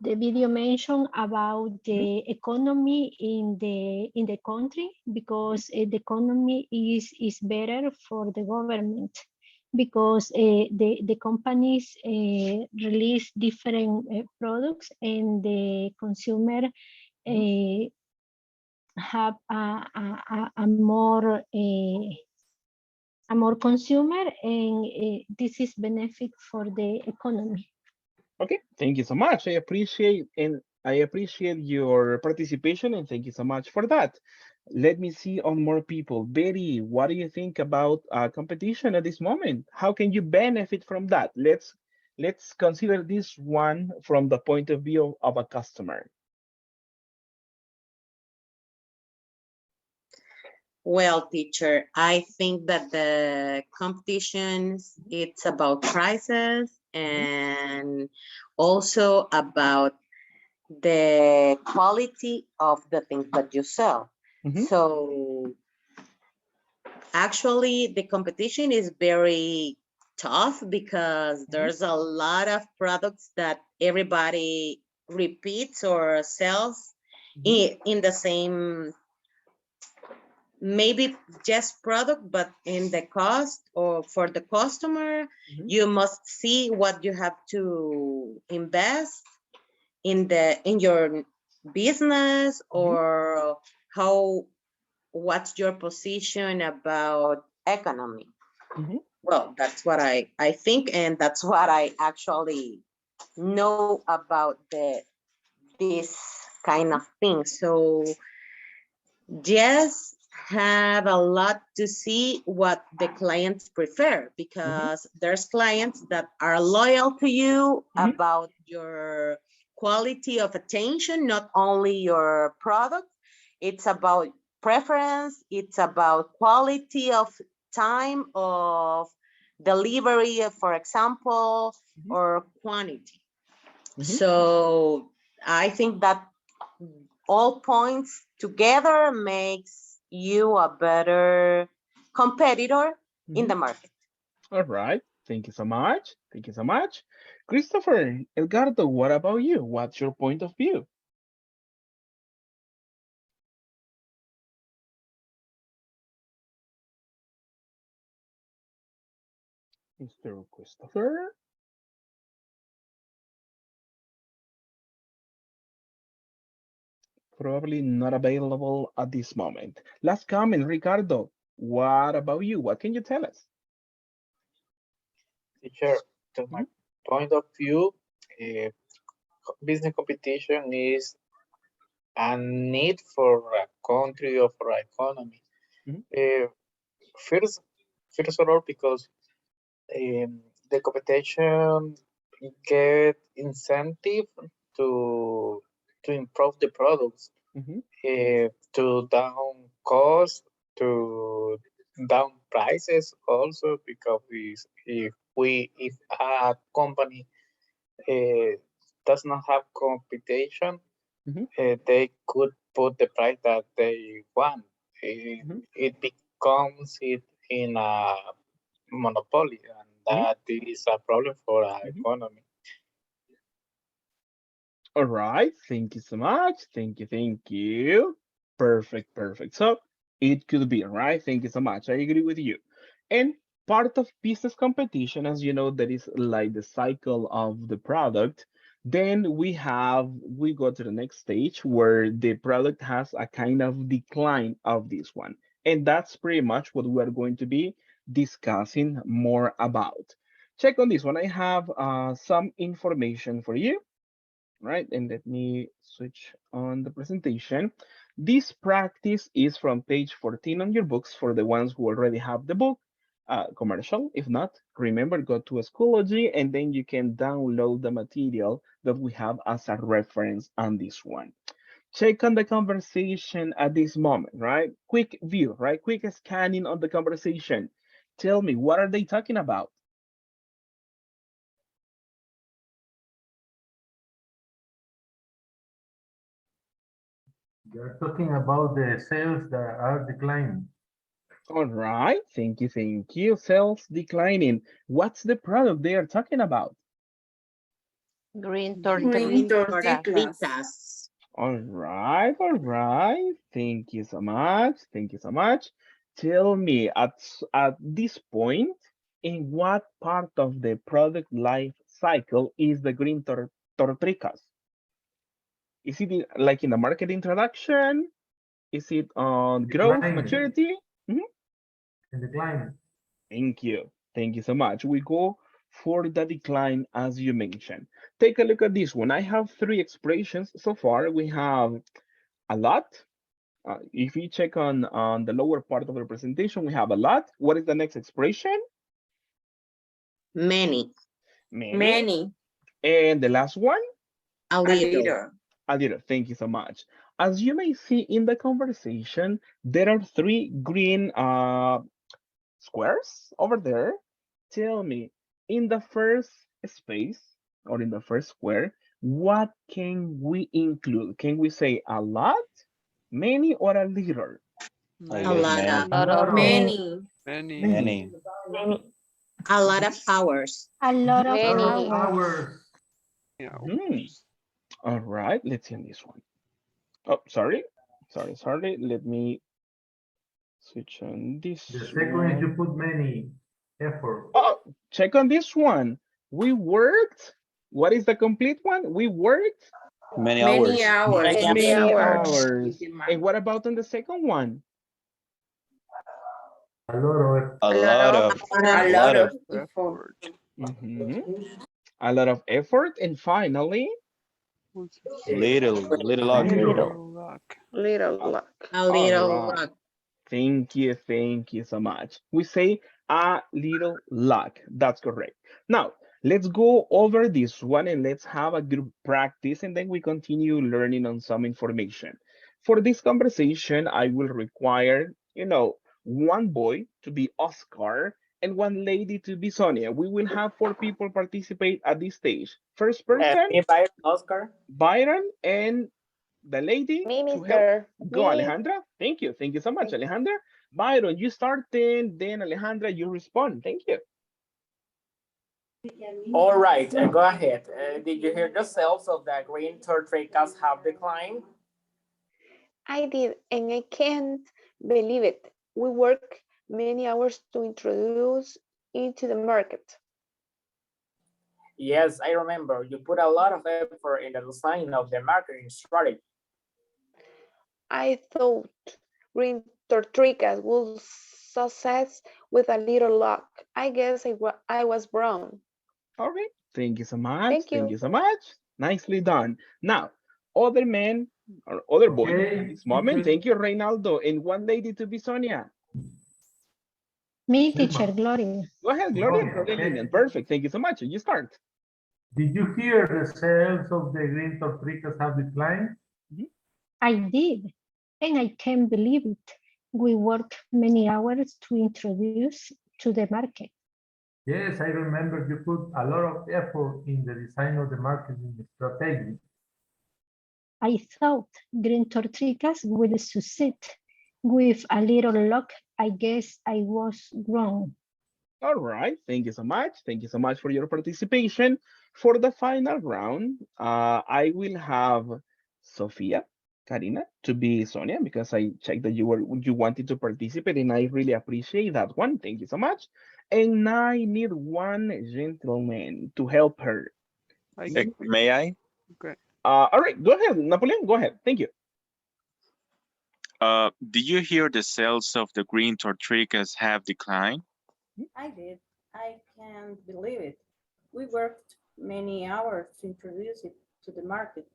the video mentioned about the economy in the country because the economy is better for the government because the companies release different products and the consumer have a more consumer and this is benefit for the economy. Okay, thank you so much. I appreciate your participation and thank you so much for that. Let me see on more people. Betty, what do you think about competition at this moment? How can you benefit from that? Let's consider this one from the point of view of a customer. Well, teacher, I think that the competitions, it's about prices and also about the quality of the things that you sell. So actually the competition is very tough because there's a lot of products that everybody repeats or sells in the same, maybe just product, but in the cost or for the customer, you must see what you have to invest in your business or what's your position about economy. Well, that's what I think, and that's what I actually know about this kind of thing. So just have a lot to see what the clients prefer, because there's clients that are loyal to you about your quality of attention, not only your product. It's about preference, it's about quality of time of delivery, for example, or quantity. So I think that all points together makes you a better competitor in the market. All right. Thank you so much. Thank you so much. Christopher, Edgardo, what about you? What's your point of view? Mr. Christopher? Probably not available at this moment. Last comment, Ricardo. What about you? What can you tell us? Teacher, to my point of view, business competition is a need for a country or for an economy. First of all, because the competition get incentive to improve the products, to down cost, to down prices also, because if a company does not have competition, they could put the price that they want. It becomes in a monopoly, and that is a problem for our economy. All right, thank you so much. Thank you, thank you. Perfect, perfect. So it could be, right? Thank you so much. I agree with you. And part of business competition, as you know, that is like the cycle of the product. Then we go to the next stage where the product has a kind of decline of this one. And that's pretty much what we're going to be discussing more about. Check on this one. I have some information for you, right? And let me switch on the presentation. This practice is from page 14 on your books for the ones who already have the book, commercial. If not, remember, go to Schoology and then you can download the material that we have as a reference on this one. Check on the conversation at this moment, right? Quick view, right? Quick scanning on the conversation. Tell me, what are they talking about? They're talking about the sales that are declining. All right, thank you, thank you. Sales declining. What's the product they are talking about? Green Green tortillas. tortillas. All right. Thank you so much. Thank you so much. Tell me at this point, in what part of the product life cycle is the green tortricas? Is it like in the market introduction? Is it on growth, Declining. maturity? Mhm. In decline. Thank you. Thank you so much. We go for the decline as you mentioned. Take a look at this one. I have three expressions so far. We have a lot. If you check on the lower part of the presentation, we have a lot. What is the next expression? Many. Many. And the last one? A little. A little. Thank you so much. As you may see in the conversation, there are three green squares over there. Tell me, in the first space or in the first square, what can we include? Can we say a lot, many, or a little? I A guess lot many. of. A lot of Many. Many. Many. A lot of hours. A lot of Many. hours. Yeah. All right, let's see on this one. Oh, sorry. Sorry. Let me switch on this The second is one. you put many effort. Oh, check on this one. We worked. What is the complete one? We worked Many hours. many hours. hours. And what about on the second one? A lot of A lot of. A lot of. Effort. Mhm. A lot of effort. And finally, Little luck. Little luck. Little uh, luck. A all little right. luck. Thank you so much. We say a little luck. That's correct. Now, let's go over this one and let's have a group practice and then we continue learning on some information. For this conversation, I will require, one boy to be Oscar and one lady to be Sonia. We will have 4 people participate at this stage. First person, Me, Byron, Oscar. Byron, and the lady Me, to help. mister. Go, Me. Alejandra. Thank you. Thank you so much, Alejandra. Byron, you start then Alejandra, you respond. Thank you. All right, go ahead. Did you hear the sales of the green tortillas have declined? I did, and I can't believe it. We work many hours to introduce into the market. Yes, I remember. You put a lot of effort in the design of the marketing strategy. I thought green tortillas would success with a little luck. I guess I was wrong. All right. Thank you so much. Thank Thank you. you so much. Nicely done. Now, other men or other boy at Okay. this moment. Thank you, Reynaldo. And one lady to be Sonia. Me, teacher Gloria. Go ahead, Gloria. Okay. Perfect. Thank you so much. You start. Did you hear the sales of the green tortillas have declined? I did, and I can't believe it. We worked many hours to introduce to the market. Yes, I remember you put a lot of effort in the design of the marketing strategy. I thought green tortillas would succeed. With a little luck, I guess I was wrong. All right, thank you so much. Thank you so much for your participation. For the final round, I will have Sophia, Karina to be Sonia because I checked that you wanted to participate and I really appreciate that one. Thank you so much. And I need one gentleman to help her. I May I? okay. All right, go ahead, Napoleon. Go ahead. Thank you. Did you hear the sales of the green tortillas have declined? I did. I can't believe it. We worked many hours to introduce it to the market.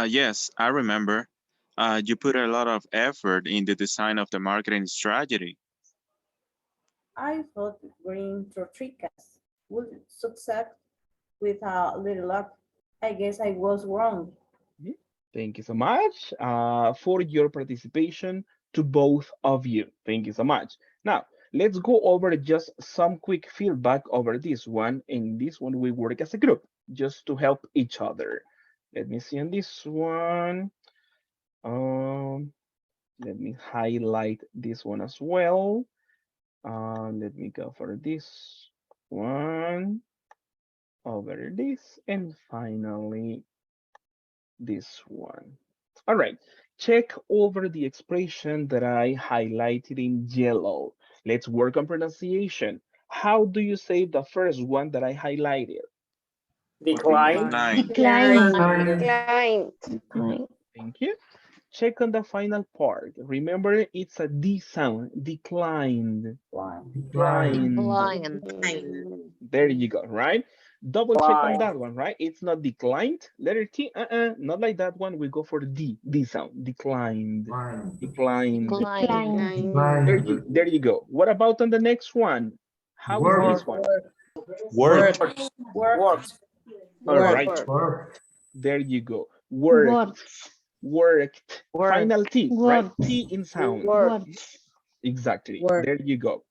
Yes, I remember. You put a lot of effort in the design of the marketing strategy. I thought green tortillas would succeed with a little luck. I guess I was wrong. Mhm. Thank you so much for your participation to both of you. Thank you so much. Now, let's go over just some quick feedback over this one. In this one, we work as a group just to help each other. Let me see on this one. Um, Let me highlight this one as well. Let me go for this one, over this, and finally this one. All right, check over the expression that I highlighted in yellow. Let's work on pronunciation. How do you say the first one that I highlighted? Decline. Decline. Declined. Thank you. Check on the final part. Remember, it's a D sound, declined. Declined. There you go, right? Double check on that one, right? It's not declined. Letter T, not like that one. We go for D sound, declined. Declined. Decline. There you go. What about on the next one? How is this one? Work. Worked. All right, Work. there you go. Worked. Worked. Final T, right? T in sound. Exactly. There you go.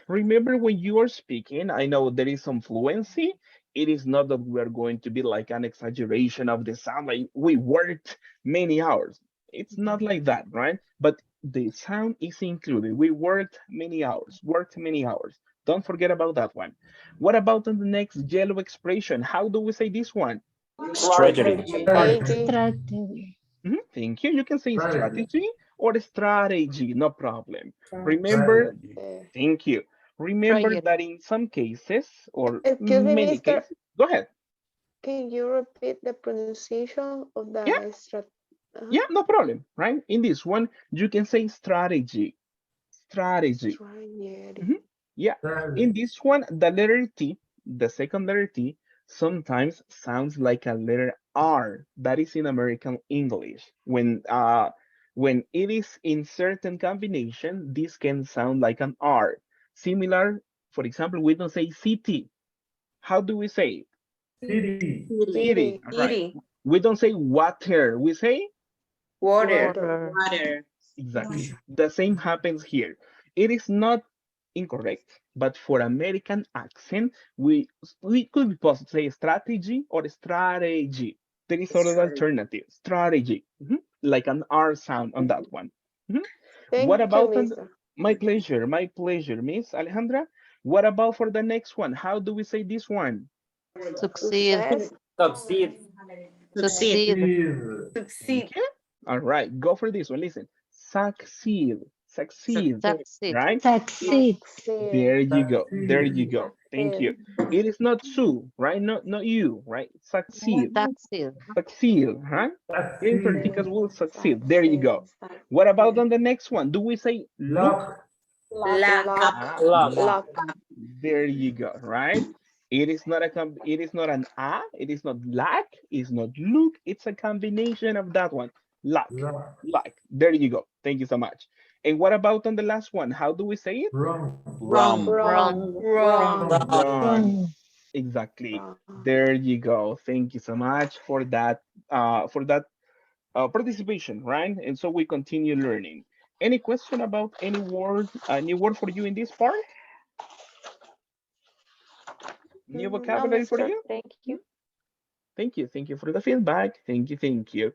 Remember when you are speaking, I know there is some fluency. It is not that we are going to be like an exaggeration of the sound, like we worked many hours. It's not like that, right? But the sound is included. We worked many hours, worked many hours. Don't forget about that one. What about on the next yellow expression? How do we say this one? Strategy. Strategy. Thank you. You can say strategy or strategy, no problem. Remember, thank you. Remember that in some cases or Excuse me, many mister. cases, go ahead. Can you repeat the pronunciation of Yeah, the strat? yeah, no problem, right? In this one, you can say strategy, strategy. Strategy. Yeah, in this one, the letter T, the second letter T, sometimes sounds like a letter R. That is in American English. When it is in certain combination, this can sound like an R. Similar, for example, we don't say city. How do we say it? City. City. All right. We don't say water. We say Water. Water. exactly. The same happens here. It is not incorrect, but for American accent, we could be possible say strategy or strategy. There is other alternative, strategy, like an R sound on that one. What Thank you, about on mister. my pleasure, Miss Alejandra. What about for the next one? How do we say this one? Succeed. Succeed. Succeed. Thank you. All right, go for this one. Listen, succeed, succeed, Succeed. right? Succeed. There you go. There you go. Thank you. It is not Sue, right? Not you, right? Succeed. Succeed. Succeed, huh? Green tortillas will succeed. There you go. What about on the next one? Do we say look? Lack. Luck. Luck. There you go, right? It is not an a, it is not lack, it's not look, it's a combination of that one. Luck. Luck. There you go. Thank you so much. And what about on the last one? How do we say it? Run. Run. Exactly. There you go. Thank you so much for that participation, right? And so we continue learning. Any question about any word for you in this part? New No, vocabulary for mister. you? Thank you. Thank you. Thank you for the feedback. Thank you. Thank you.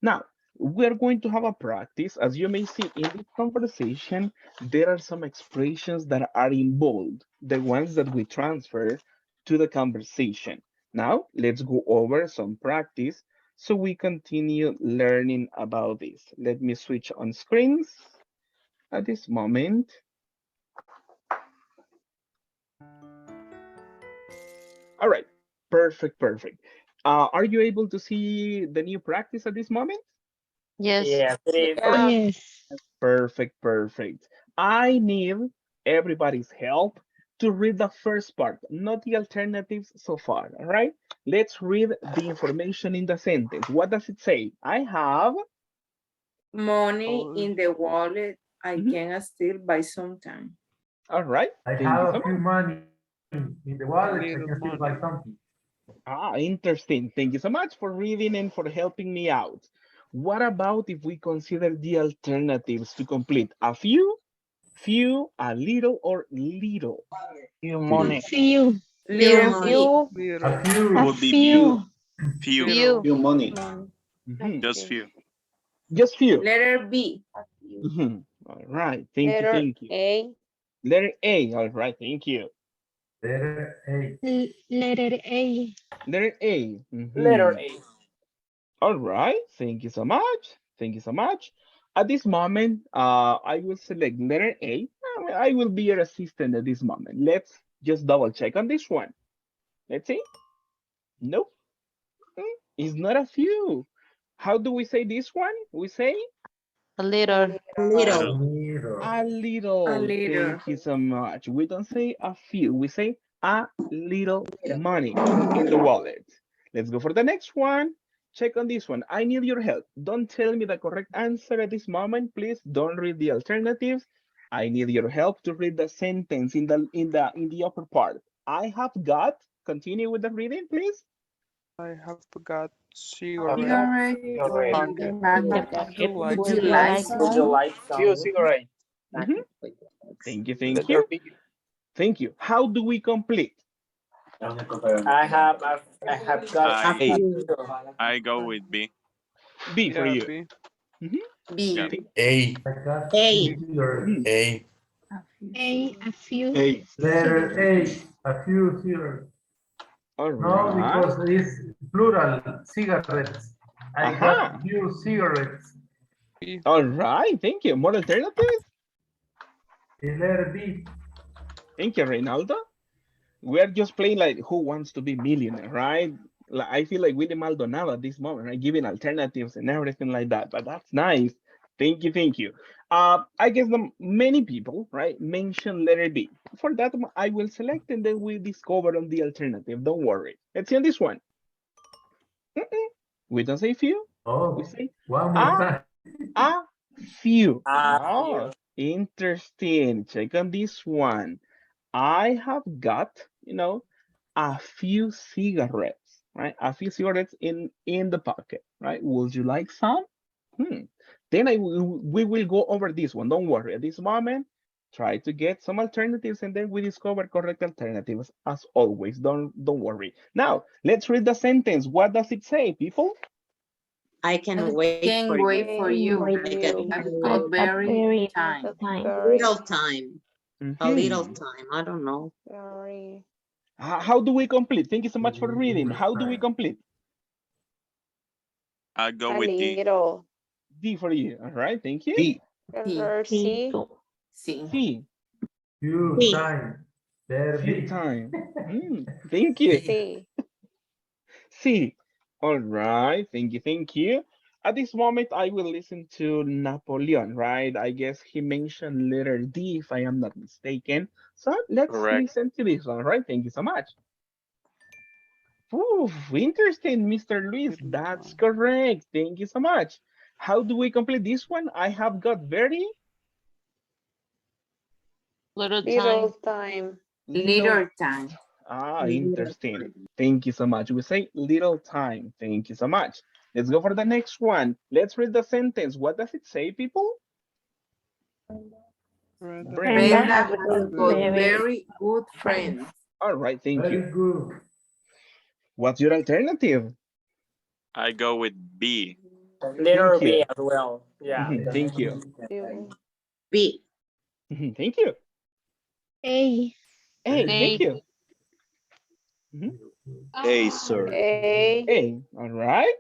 Now, we're going to have a practice. As you may see in this conversation, there are some expressions that are in bold, the ones that we transfer to the conversation. Now, let's go over some practice so we continue learning about this. Let me switch on screens at this moment. All right, perfect, perfect. Are you able to see the new practice at this moment? Yes. Yes, it is. All right. Yes. Perfect, perfect. I need everybody's help to read the first part, not the alternatives so far, all right? Let's read the information in the sentence. What does it say? I have Money in the wallet. I Mhm. can still buy sometime. All right, I thank you have so a few much. money in the A wallet. I little can still buy money. something. Interesting. Thank you so much for reading and for helping me out. What about if we consider the alternatives to complete? A few, a little, or little? Few Few. money. Few. Little Few. A Little. few. It A would be few. few. Few. Little. Few money. Mon- Mhm. Just Okay. few. Just few. letter B. A few. Mhm. All right. Thank you. Letter Thank you. A. Letter A. All right. Thank you. Letter A. Letter A. Letter A. Letter Mhm. A. All right. Thank you so much. Thank you so much. At this moment, I will select letter A. I will be your assistant at this moment. Let's just double check on this one. Let's see. Nope. It's not a few. How do we say this one? We say A little. Little. Little. Little. a A little. little. Thank you so much. We don't say a few. We say a little Little. money in the wallet. Let's go for the next one. Check on this one. I need your help. Don't tell me the correct answer at this moment. Please don't read the alternatives. I need your help to read the sentence in the upper part. I have got. Continue with the reading, please. I have got Have cigarettes got Cigarette in the cigarette. pocket. in the In the packet. Would you pocket. like Would Would you you some? like like Would you some? some? like Few some? cigarette. Mhm. Thank you. Thank Letter you. B. Thank you. How do we complete? I have got A I few. two. I go with B. B for Yeah, you. B. Mhm. Yeah. B. A, I got A. few cigarettes. Mhm. A, A few A few A. Letter cigarettes. A. A few cigarettes. All No, right. because it's plural, cigarettes. I got Aha. few cigarettes. B. All right. Thank you. More alternatives? The letter B. Thank you, Reynaldo. We're just playing like who wants to be millionaire, right? Like, I feel like Willie Maldonado at this moment, right? Giving alternatives and everything like that. But that's nice. Thank you, thank you. I guess many people, right, mention letter B. For that, I will select and then we discover on the alternative. Don't worry. Let's see on this one. Mm-mm. We don't say few. We Oh, say one more a time. a few. You. Oh, interesting. Check on this one. I have got, a few cigarettes, right? A few cigarettes in the pocket, right? Would you like some? Hmm. Then we will go over this one. Don't worry. At this moment, try to get some alternatives, and then we discover correct alternatives as always. Don't worry. Now let's read the sentence. What does it say, people? I can I wait for can't you. wait for Wait you. for I get you. I've At got a very very time. That's time. very, little time. A little Mhm. time. I don't know. very How do we complete? Thank you so much for reading. Little How do we time. complete? I go a with D. little. D for you. All right. Thank you. D. Sí, Letter Me C. too. sí. C. Few B. time. Letter Few B. time. Thank you. C. C. All right. Thank you. Thank you. At this moment, I will listen to Napoleon, right? I guess he mentioned letter D, if I am not mistaken. So let's Correct. listen to this one, right? Thank you so much. Ooh, interesting, Mr. Luis. Little That's time. correct. Thank you so much. How do we complete this one? I have got very Little Little time. time. little. Little time. Little Interesting. time. Thank you so much. We say little time. Thank you so much. Let's go for the next one. Let's read the sentence. What does it say, people? Brenda Brenda. Brenda Brenda has has got very very good friends. friends. All right, thank you. Very good. What's your alternative? I go with B. Letter Thank you. B as well. Yeah. Thank you. B. Thank you. A. A, thank A. you. A, sir. A. A, all right.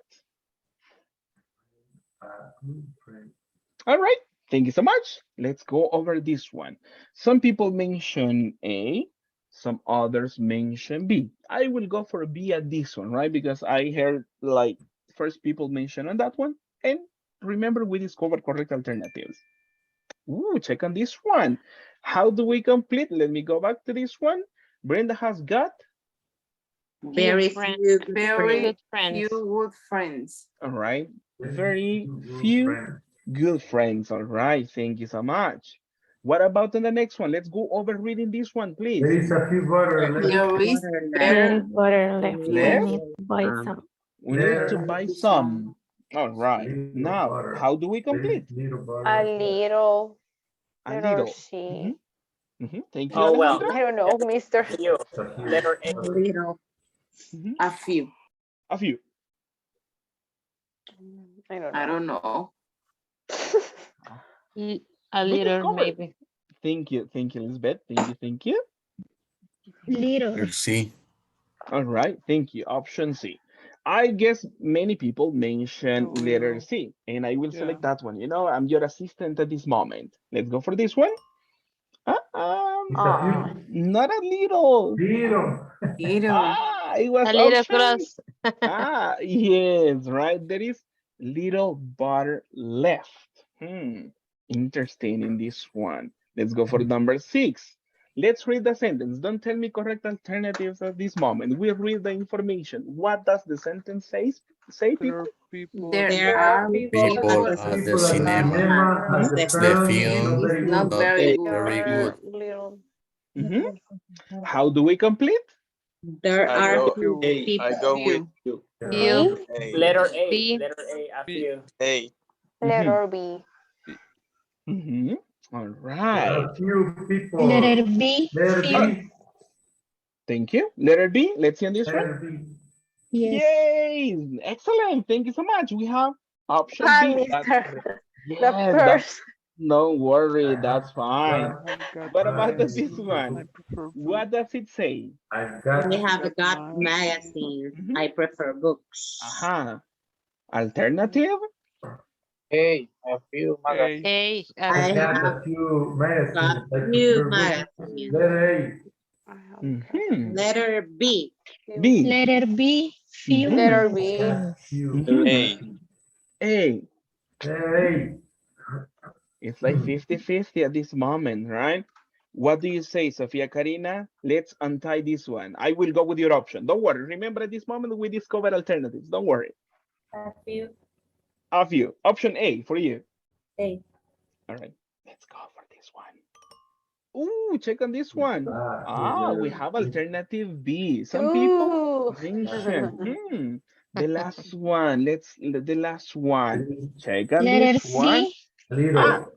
All right, thank you so much. Let's go over this one. Some people mention A, some others mention B. I will go for B at this one, right? Because I heard like first people mention on that one. And remember, we discovered correct alternatives. Ooh, check on this one. How do we complete? Let me go back to this one. Brenda has got Very friends. few good Very Good few friends. good friends. all right. Very few good friends. All right. Thank you so much. What about in the next one? Let's go over reading this one, please. There is a few butter left. There is There better is butter left. We Left? need to buy some. We need to buy some. All right. Now, how do we complete? A little. A Letter little. C. Thank you, Oh well. Alejandra. I don't know, mister. A few. Letter A. a little, a few. A few. I don't know. I don't know. A We little, discovered. maybe. Thank you, Elizabeth. Thank you. Little. C. All right, thank you. Option C. I guess many people mention A letter little. C, and I will Yeah. select that one. You know, I'm your assistant at this moment. Let's go for this one. Not a little. Little. Little. It was A little option. cross. Yes, right. There is little butter left. Interesting in this one. Let's go for number 6. Let's read the sentence. Don't tell me correct alternatives at this moment. We read the information. What does the sentence say, There people? are people. There are People at the cinema. The The film film is not not very very good. good. very good. Little. How do we complete? There I are go few A. people. I go with Few. you. You. A. Letter A. B. Letter A. A B. few. A. Letter B. All There right. are few people. Letter B. Letter Few. B. Thank you. Letter B. Let's see on this one. Letter B. Yes. Yay! Excellent. Thank you so much. We have option Hi, B. That's mister. correct. The Yes, that's first. don't worry, that's fine. I've got What about magazines. this I one? prefer books. What does it say? I got We have Got got magazines. magazines. I prefer books. Aha. Alternative? A. A few magazines. A. I A few. got a few magazines. Got I few prefer books. magazines. Letter A. Letter B. B. Letter B. Few. Letter B. A. A. Letter A. It's like 50-50 at this moment, right? What do you say, Sofia Karina? Let's untie this one. I will go with your option. Don't worry. Remember, at this moment, we discovered alternatives. Don't worry. A few. A few. Option A for you. A. All right. Let's go for this one. Ooh, check on this one. We have alternative B. Some people mention. The last one. The last one. Check on Letter this one. C. A little.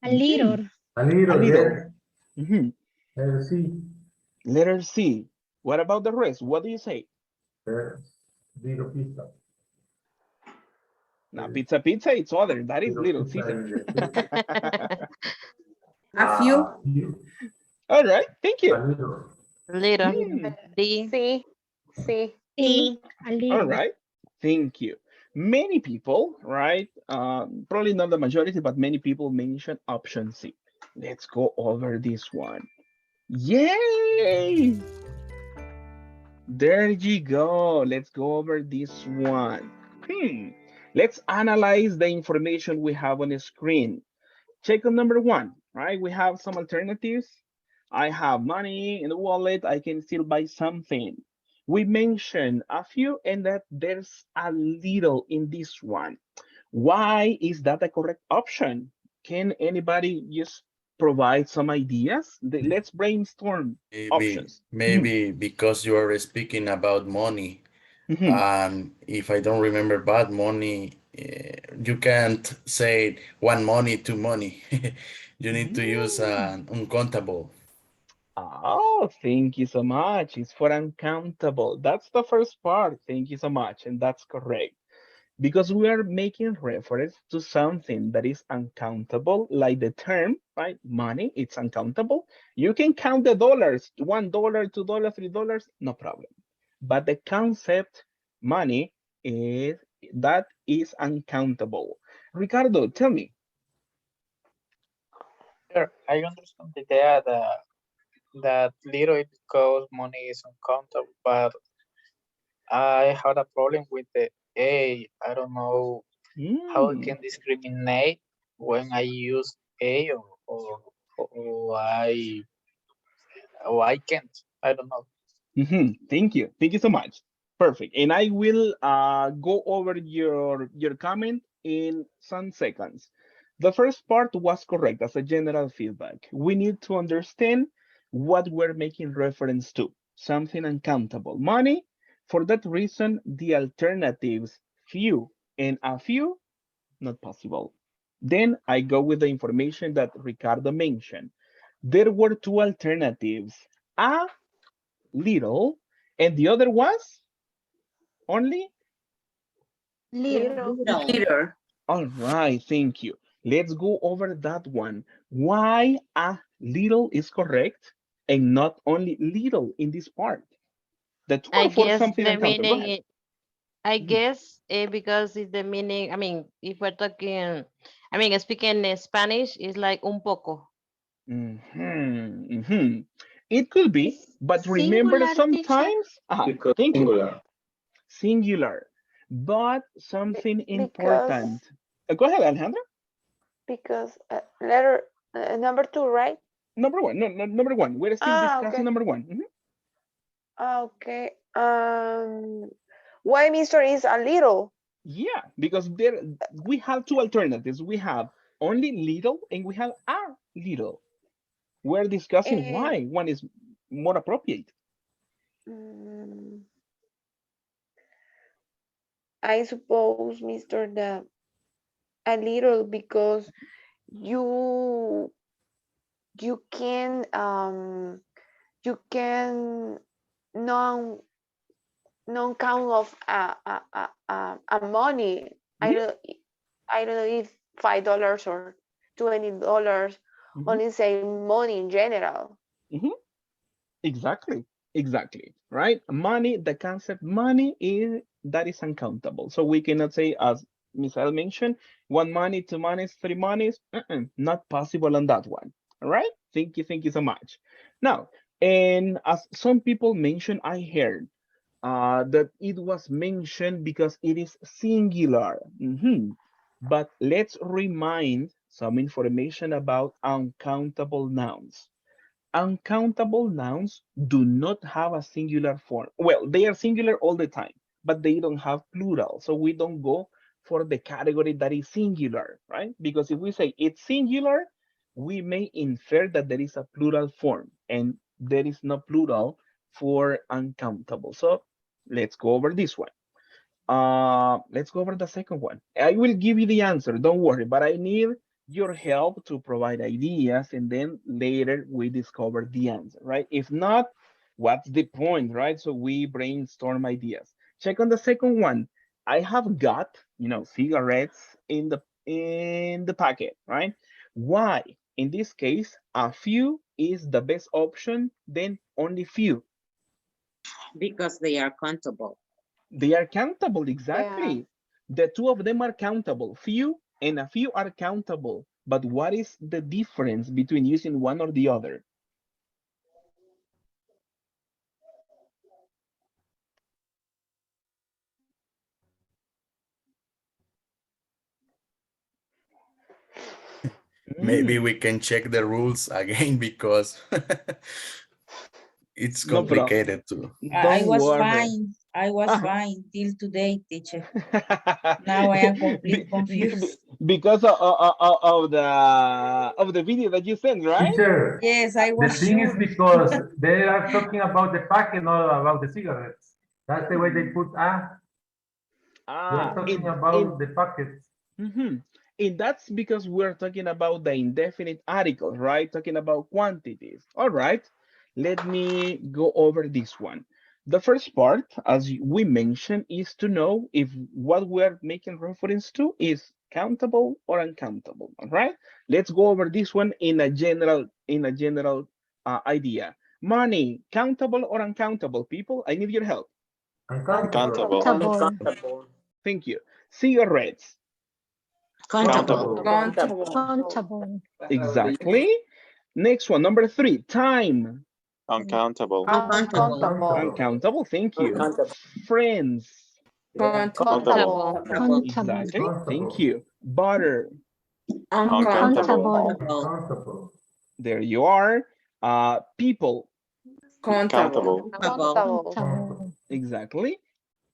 A little. A little. A little. Yes. Letter C. Letter C. What about the rest? What do you say? Little pizza. Now, pizza, it's other. That is Little pizza Caesar. A few. All right. Thank A you. little. Little. D. C. C. C. A All little. right. Thank you. Many people, right? Probably not the majority, but many people mention option C. Let's go over this one. Yay! There you go. Let's go over this one. Let's analyze the information we have on the screen. Check on number 1, right? We have some alternatives. I have money in the wallet. I can still buy something. We mentioned a few and that there's a little in this one. Why is that a correct option? Can anybody just provide some ideas? Let's brainstorm options. Maybe because you are speaking about money. And if I don't remember bad money, you can't say one money, two money. You need to use an uncountable. Oh, thank you so much. It's for uncountable. That's the first part. Thank you so much. And that's correct. because we are making reference to something that is uncountable, like the term, right? Money, it's uncountable. You can count the dollars, $1, $2, $3, no problem. But the concept money is that is uncountable. Ricardo, tell me. Sure, I understand the idea that little it because money is uncountable, but I had a problem with the A. I don't know how I can discriminate when I use A or I can't. I don't know. Thank you. Thank you so much. Perfect. And I will go over your comment in some seconds. The first part was correct as a general feedback. We need to understand what we're making reference to, something uncountable. Money, for that reason, the alternatives few and a few, not possible. Then I go with the information that Ricardo mentioned. There were two alternatives, a little, and the other was only Little. Leader. all right. Thank you. Let's go over that one. Why a little is correct and not only little in this part? The I 12 for guess something the uncountable. Go meaning, ahead. I guess, because it's the meaning, I mean, if we're talking, I mean, speaking Spanish is like un poco. It could be, but remember Singular, teacher. sometimes, Because thank you, singular. singular, but something Because important. Go ahead, Alejandra. letter number two, right? Number one, no, no, number one. We're still discussing Okay. number one. Okay. Why Mr. is a little? Yeah, because there we have two alternatives. We have only little and we have a little. We're discussing And why one is more appropriate. mm, I suppose, Mr. the a little because you you can non non count of a money. I don't know if $5 or $20. Only say money in general. Exactly, exactly, right? Money, the concept money is that is uncountable. So we cannot say, as Misael mentioned, one money, two monies, three monies. Not possible on that one. All right? Thank you so much. Now, and as some people mentioned, I heard that it was mentioned because it is singular. But let's remind some information about uncountable nouns. Uncountable nouns do not have a singular form. Well, they are singular all the time, but they don't have plural. So we don't go for the category that is singular, right? Because if we say it's singular, we may infer that there is a plural form, and there is no plural for uncountable. So let's go over this one. Let's go over the second one. I will give you the answer, don't worry, but I need your help to provide ideas, and then later we discover the answer, right? If not, what's the point, right? So we brainstorm ideas. Check on the second one. I have got, cigarettes in the packet, right? Why? In this case, a few is the best option, then only few. Because they are countable. They are countable, Yeah. exactly. The two of them are countable. Few and a few are countable. But what is the difference between using one or the other? Maybe we can check the rules again because it's No problem. complicated too. I Don't was worry. fine. I was fine till today, teacher. Now I am completely confused. Because of the video that you sent, right? Teacher, Yes, I the was thing is sure. because they are talking about the packet, not about the cigarettes. That's the way they put they are talking In about the packets. And that's because we're talking about the indefinite articles, right? Talking about quantities. All right, let me go over this one. The first part, as we mentioned, is to know if what we're making reference to is countable or uncountable. All right. Let's go over this one in a general idea. Money, countable or uncountable? People, I need your help. Uncountable. Countable. Uncountable. Thank you. Cigarettes, Countable. Countable. Countable. exactly. Next one, number 3, time, Uncountable. Uncountable. Uncountable. uncountable. Thank you. Uncountable. Friends, Countable. Countable. Countable. exactly. Thank Uncountable. you. Butter, Uncountable. Uncountable. Uncountable. there you are. People, Countable. Countable. Countable. exactly.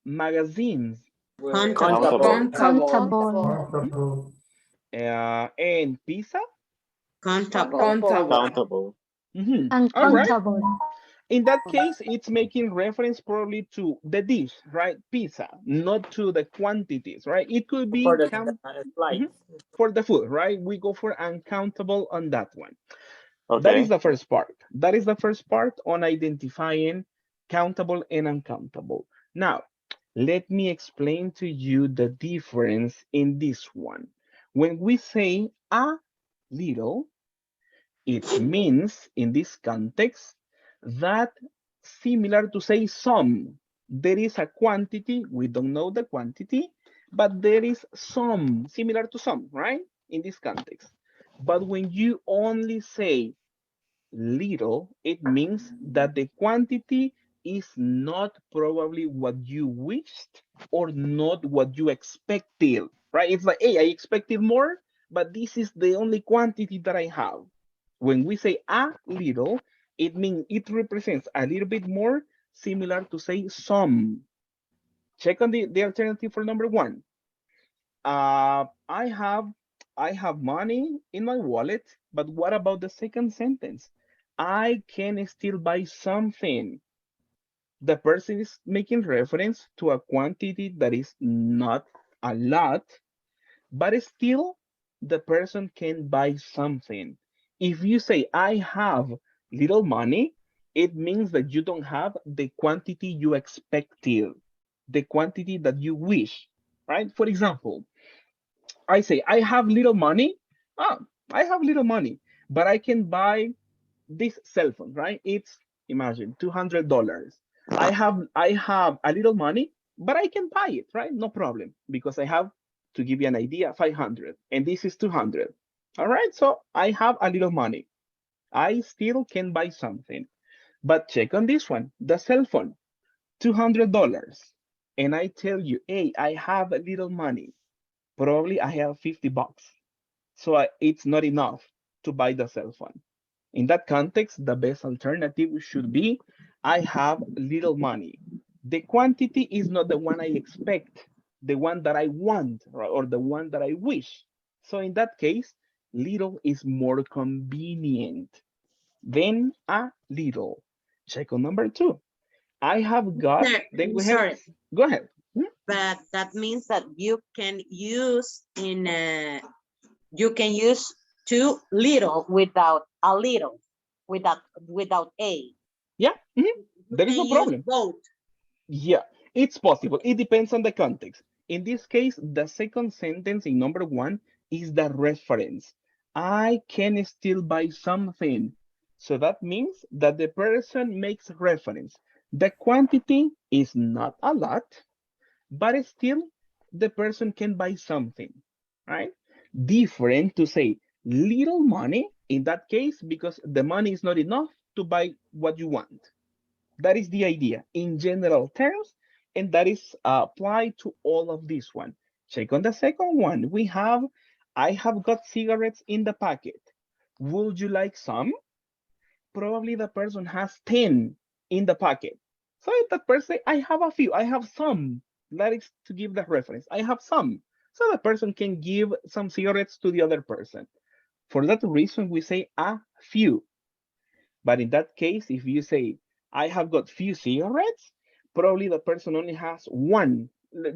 Magazines, Countable. Countable. Countable. mhm. Countable. And pizza. Countable. Countable. All right. Uncountable. In that case, it's making reference probably to the dish, right? Pizza, not to the quantities, right? It could For be the mhm, slides. for the food, right? We go for uncountable on that one. That is Okay. the first part. That is the first part on identifying countable and uncountable. Now, let me explain to you the difference in this one. When we say a little, it means in this context that similar to say some. There is a quantity, we don't know the quantity, but there is some, similar to some, right? In this context. But when you only say little, it means that the quantity is not probably what you wished or not what you expected, right? It's like, hey, I expected more, but this is the only quantity that I have. When we say a little, it means it represents a little bit more, similar to say some. Check on the alternative for number 1. Uh, I have I have money in my wallet, but what about the second sentence? I can still buy something. The person is making reference to a quantity that is not a lot, but still the person can buy something. If you say I have little money, it means that you don't have the quantity you expected, the quantity that you wish, right? For example, I say, I have little money. Ah, I have little money, but I can buy this cell phone, right? It's imagine $200. I have a little money, but I can buy it, right? No problem, because I have, to give you an idea, 500, and this is 200. All right, so I have a little money. I still can buy something, but check on this one, the cell phone, $200, and I tell you, hey, I have a little money. Probably I have 50 bucks. So it's not enough to buy the cell phone. In that context, the best alternative should be, I have little money. The quantity is not the one I expect, the one that I want, or the one that I wish. So in that case, little is more convenient than a little. Check on number 2. I have got, Sir, then we have, sorry, go ahead. but that means that you can use you can use too little without a little, without a. Yeah, You there is can no use problem. both. Yeah, it's possible. It depends on the context. In this case, the second sentence in number 1 is the reference. I can still buy something. So that means that the person makes reference. The quantity is not a lot, but still the person can buy something, right? Different to say little money in that case, because the money is not enough to buy what you want. That is the idea in general terms, and that is applied to all of this one. Check on the second one. We have, I have got cigarettes in the packet. Would you like some? Probably the person has 10 in the packet. So if that person say, I have a few, I have some. That is to give the reference. I have some. So the person can give some cigarettes to the other person. For that reason, we say a few. But in that case, if you say, I have got few cigarettes, probably the person only has one.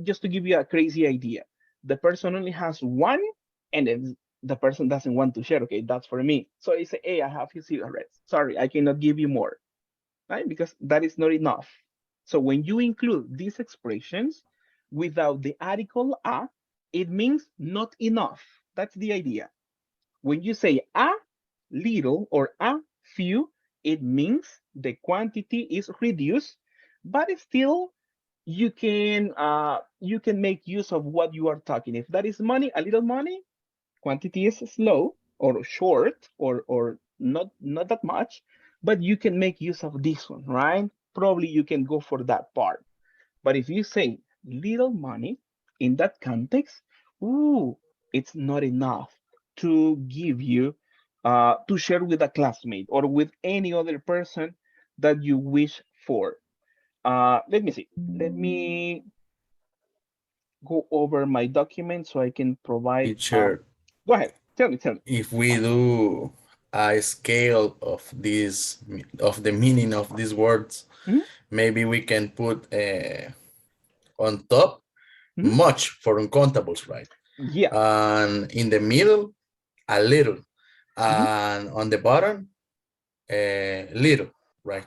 Just to give you a crazy idea, the person only has one, and then the person doesn't want to share. Okay, that's for me. So you say, hey, I have few cigarettes. Sorry, I cannot give you more, right? Because that is not enough. So when you include these expressions without the article a, it means not enough. That's the idea. When you say a little or a few, it means the quantity is reduced, but still you can make use of what you are talking. If that is money, a little money, quantity is slow or short or not that much, but you can make use of this one, right? Probably you can go for that part. But if you say little money in that context, ooh, it's not enough to give you to share with a classmate or with any other person that you wish for. Let me see. Let me go over my document so I can provide. Teacher, Go ahead. Tell me. Tell me. if we do a scale of this, of the meaning of these words, maybe we can put on top much for uncountables, right? Yeah. And in the middle, a little. And on the bottom, little, right?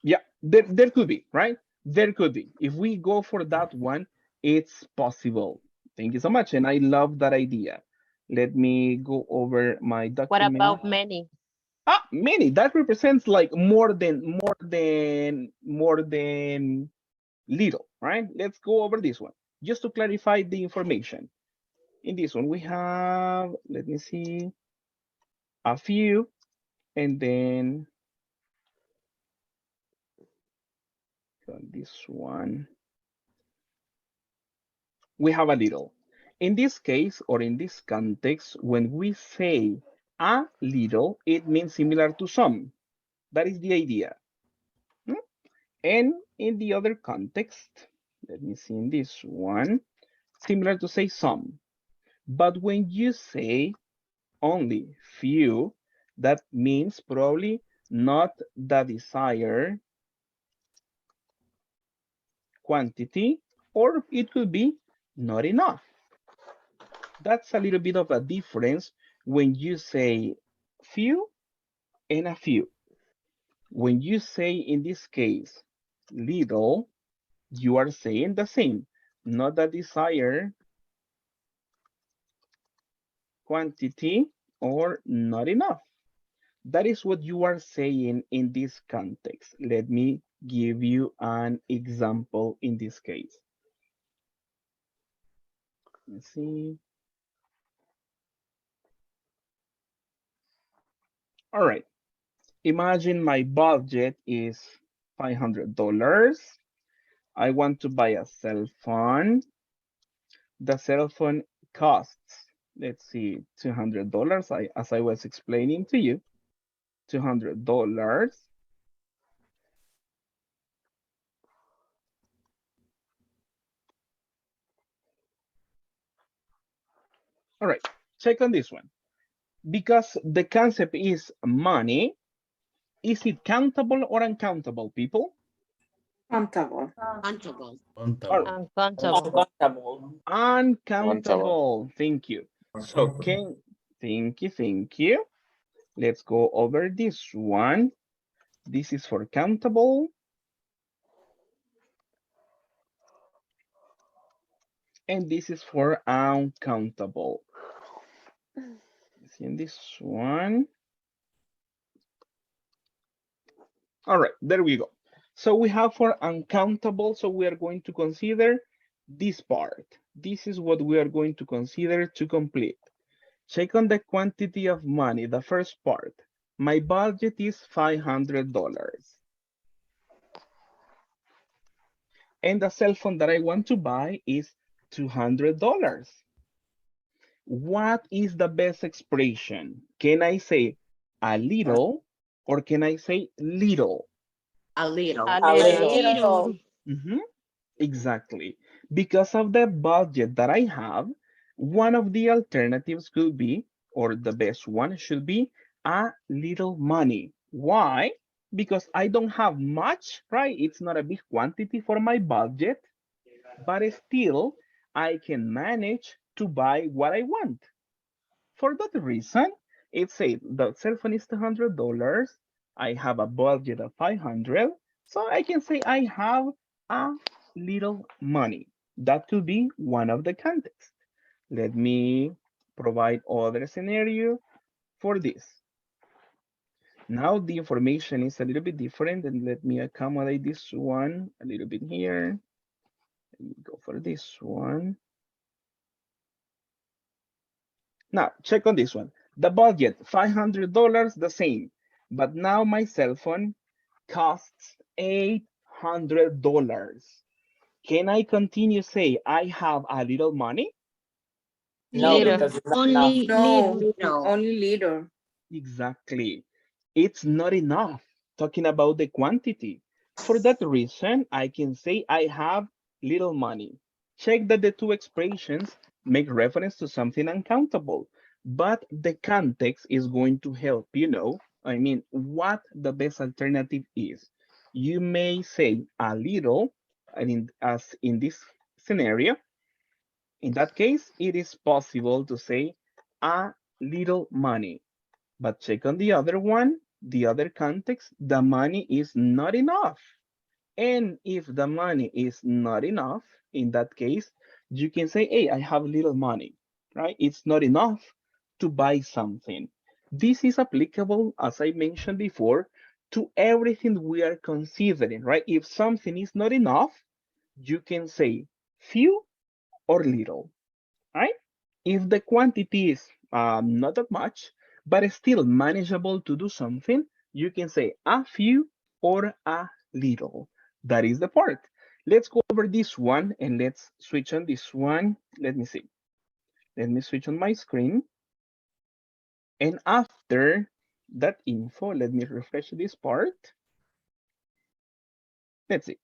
Yeah, there could be, right? There could be. If we go for that one, it's possible. Thank you so much. And I love that idea. Let me go over my What document. about many? Many. That represents like more than little, right? Let's go over this one. Just to clarify the information. In this one, we have, let me see, a few, and then this one, we have a little. In this case, or in this context, when we say a little, it means similar to some. That is the idea. And in the other context, let me see in this one, similar to say some. But when you say only few, that means probably not the desired quantity, or it could be not enough. That's a little bit of a difference when you say few and a few. When you say, in this case, little, you are saying the same, not the desired quantity or not enough. That is what you are saying in this context. Let me give you an example in this case. Let's see. All right. Imagine my budget is $500. I want to buy a cell phone. The cell phone costs, let's see, $200. As I was explaining to you, $200. All right, check on this one. Because the concept is money, is it countable or uncountable, people? Countable. Countable. Uncountable. Uncountable. Thank you. So thank you. Let's go over this one. This is for countable. And this is for uncountable. See in this one. All right, there we go. So we have for uncountable, so we are going to consider this part. This is what we are going to consider to complete. Check on the quantity of money, the first part. My budget is $500. And the cell phone that I want to buy is $200. What is the best expression? Can I say a little or can I say little? A little. A little. Exactly. Because of the budget that I have, one of the alternatives could be, or the best one should be, a little money. Why? Because I don't have much, right? It's not a big quantity for my budget, but still I can manage to buy what I want. For that reason, it said the cell phone is $200. I have a budget of 500. So I can say I have a little money. That could be one of the contexts. Let me provide other scenario for this. Now the information is a little bit different, and let me accommodate this one a little bit here. Let me go for this one. Now, check on this one. The budget, $500, the same. But now my cell phone costs $800. Can I continue say I have a little money? No, Little, because it's not enough. only No, little. only little. Exactly. It's not enough talking about the quantity. For that reason, I can say I have little money. Check that the two expressions make reference to something uncountable, but the context is going to help you know, I mean, what the best alternative is. You may say a little, I mean, as in this scenario, in that case, it is possible to say a little money. But check on the other one, the other context, the money is not enough. And if the money is not enough, in that case, you can say, hey, I have little money, right? It's not enough to buy something. This is applicable, as I mentioned before, to everything we are considering, right? If something is not enough, you can say few or little, right? If the quantity is not that much, but still manageable to do something, you can say a few or a little. That is the part. Let's go over this one and let's switch on this one. Let me see. Let me switch on my screen. And after that info, let me refresh this part. Let's see.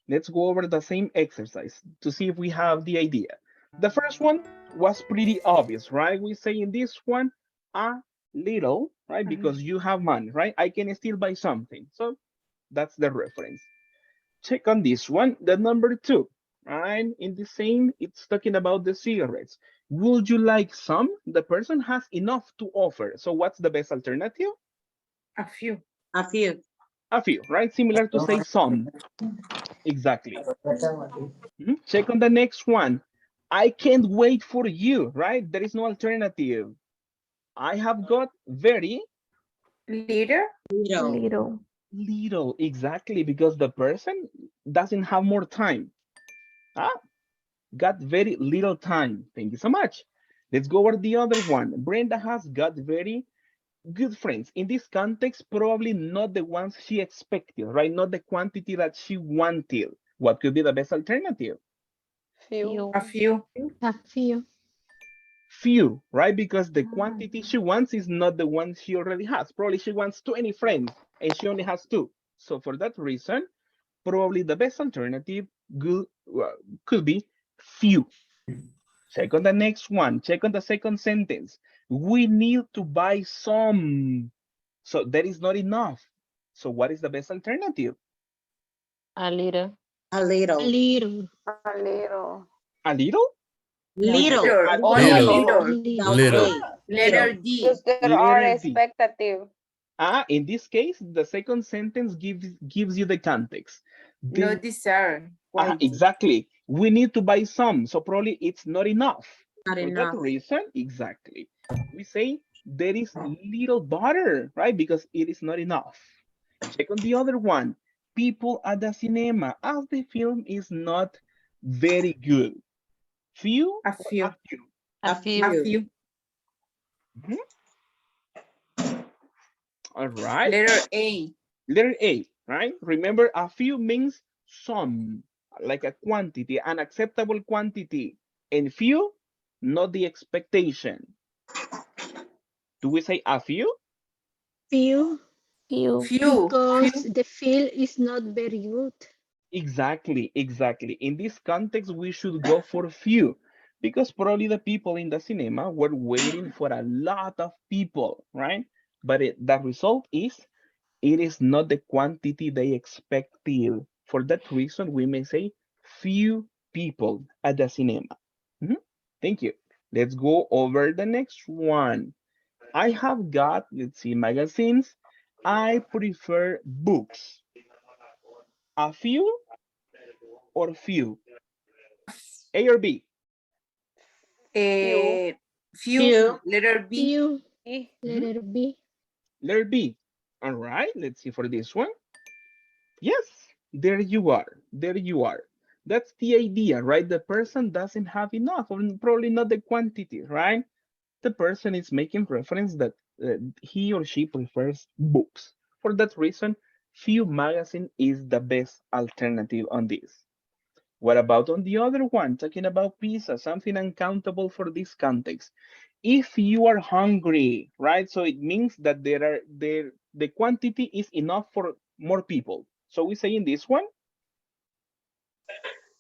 Let's go over the same exercise to see if we have the idea. The first one was pretty obvious, right? We say in this one, a little, right? Because you have money, right? I can still buy something. So that's the reference. Check on this one, the number two, right? In the same, it's talking about the cigarettes. Would you like some? The person has enough to offer. So what's the best alternative? A few. A few. A few, right? Similar to say some. Exactly. Check on the next one. I can't wait for you, right? There is no alternative. I have got very little. Little. Little, exactly, because the person doesn't have more time. Ah, got very little time. Thank you so much. Let's go over the other one. Brenda has got very good friends. In this context, probably not the ones she expected, right? Not the quantity that she wanted. What could be the best alternative? Few. A few. A few. Few, right? Because the quantity she wants is not the one she already has. Probably she wants 20 friends and she only has two. So for that reason, probably the best alternative could be few. Check on the next one. Check on the second sentence. We need to buy some. So that is not enough. So what is the best alternative? A little. A little. A little. A little. A little? Little. Only Little. little. Little. Letter D. Because there are Letter D. expectative. In this case, the second sentence gives you the context. No desire. Exactly. We need to buy some, so probably it's not enough. Not For that enough. reason, exactly. We say there is little butter, right? Because it is not enough. Check on the other one. People at the cinema, as the film is not very good. Few? A few. A few. A A few. few. All right. Letter A. Letter A, right? Remember, a few means some, like a quantity, an acceptable quantity. And few, not the expectation. Do we say a few? Few. Few. Because the feel is not very good. Exactly, exactly. In this context, we should go for few because probably the people in the cinema were waiting for a lot of people, right? But the result is it is not the quantity they expected. For that reason, we may say few people at the cinema. Thank you. Let's go over the next one. I have got, let's see, magazines I prefer books. A few or few? A or B? Few. Few, letter B. You, E. letter B. Letter B. All right, let's see for this one. Yes, there you are. There you are. That's the idea, right? The person doesn't have enough, or probably not the quantity, right? The person is making reference that he or she prefers books. For that reason, few magazine is the best alternative on this. What about on the other one, talking about pizza, something uncountable for this context? If you are hungry, right? So it means that the quantity is enough for more people. So we say in this one,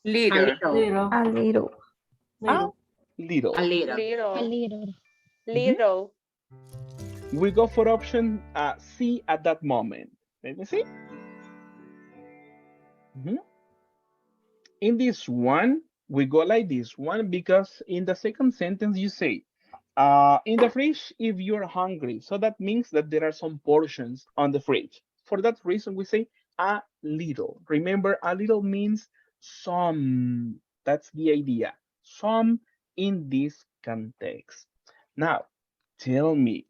Liter. Little. A little. a A little. little. A Little. little. Mhm. Little. We go for option C at that moment. Let me see. Mhm. In this one, we go like this one because in the second sentence you say, in the fridge if you're hungry. So that means that there are some portions on the fridge. For that reason, we say a little. Remember, a little means some. That's the idea. Some in this context. Now, tell me,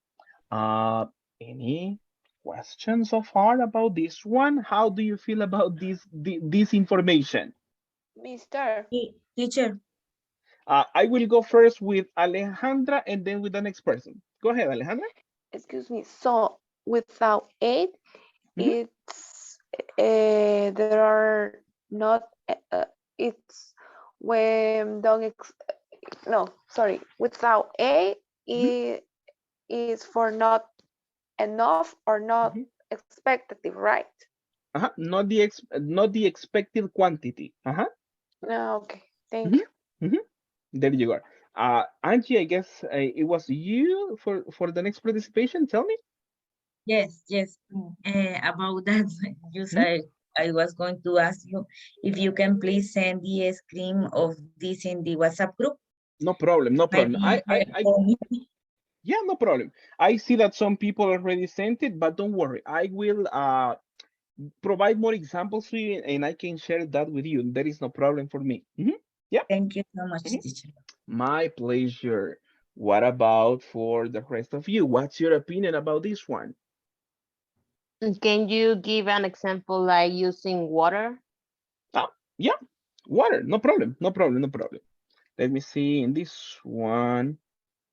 uh, any questions so far about this one? How do you feel about this information? Mister. Teacher, I will go first with Alejandra and then with the next person. Go ahead, Alejandra. Excuse me. So without eight, Mhm. it's there are not it's when don't no, sorry, without a Mhm. it is for not enough or not Mhm. expectative, right? Not the expected quantity. No, okay, thank Mhm. you. Mhm. There you go. Angie, I guess it was you for the next participation. Tell me. yes, yes. About that, you Mhm. said I was going to ask you if you can please send the screen of this in the WhatsApp group. No problem. No Might problem. be for me. Yeah, no problem. I see that some people already sent it, but don't worry. I will provide more examples to you, and I can share that with you. There is no problem for me. Yeah. Thank you so much, Mhm. teacher. My pleasure. What about for the rest of you? What's your opinion about this one? Can you give an example like using water? Ah, yeah, water. No problem. No problem. No problem. Let me see in this one.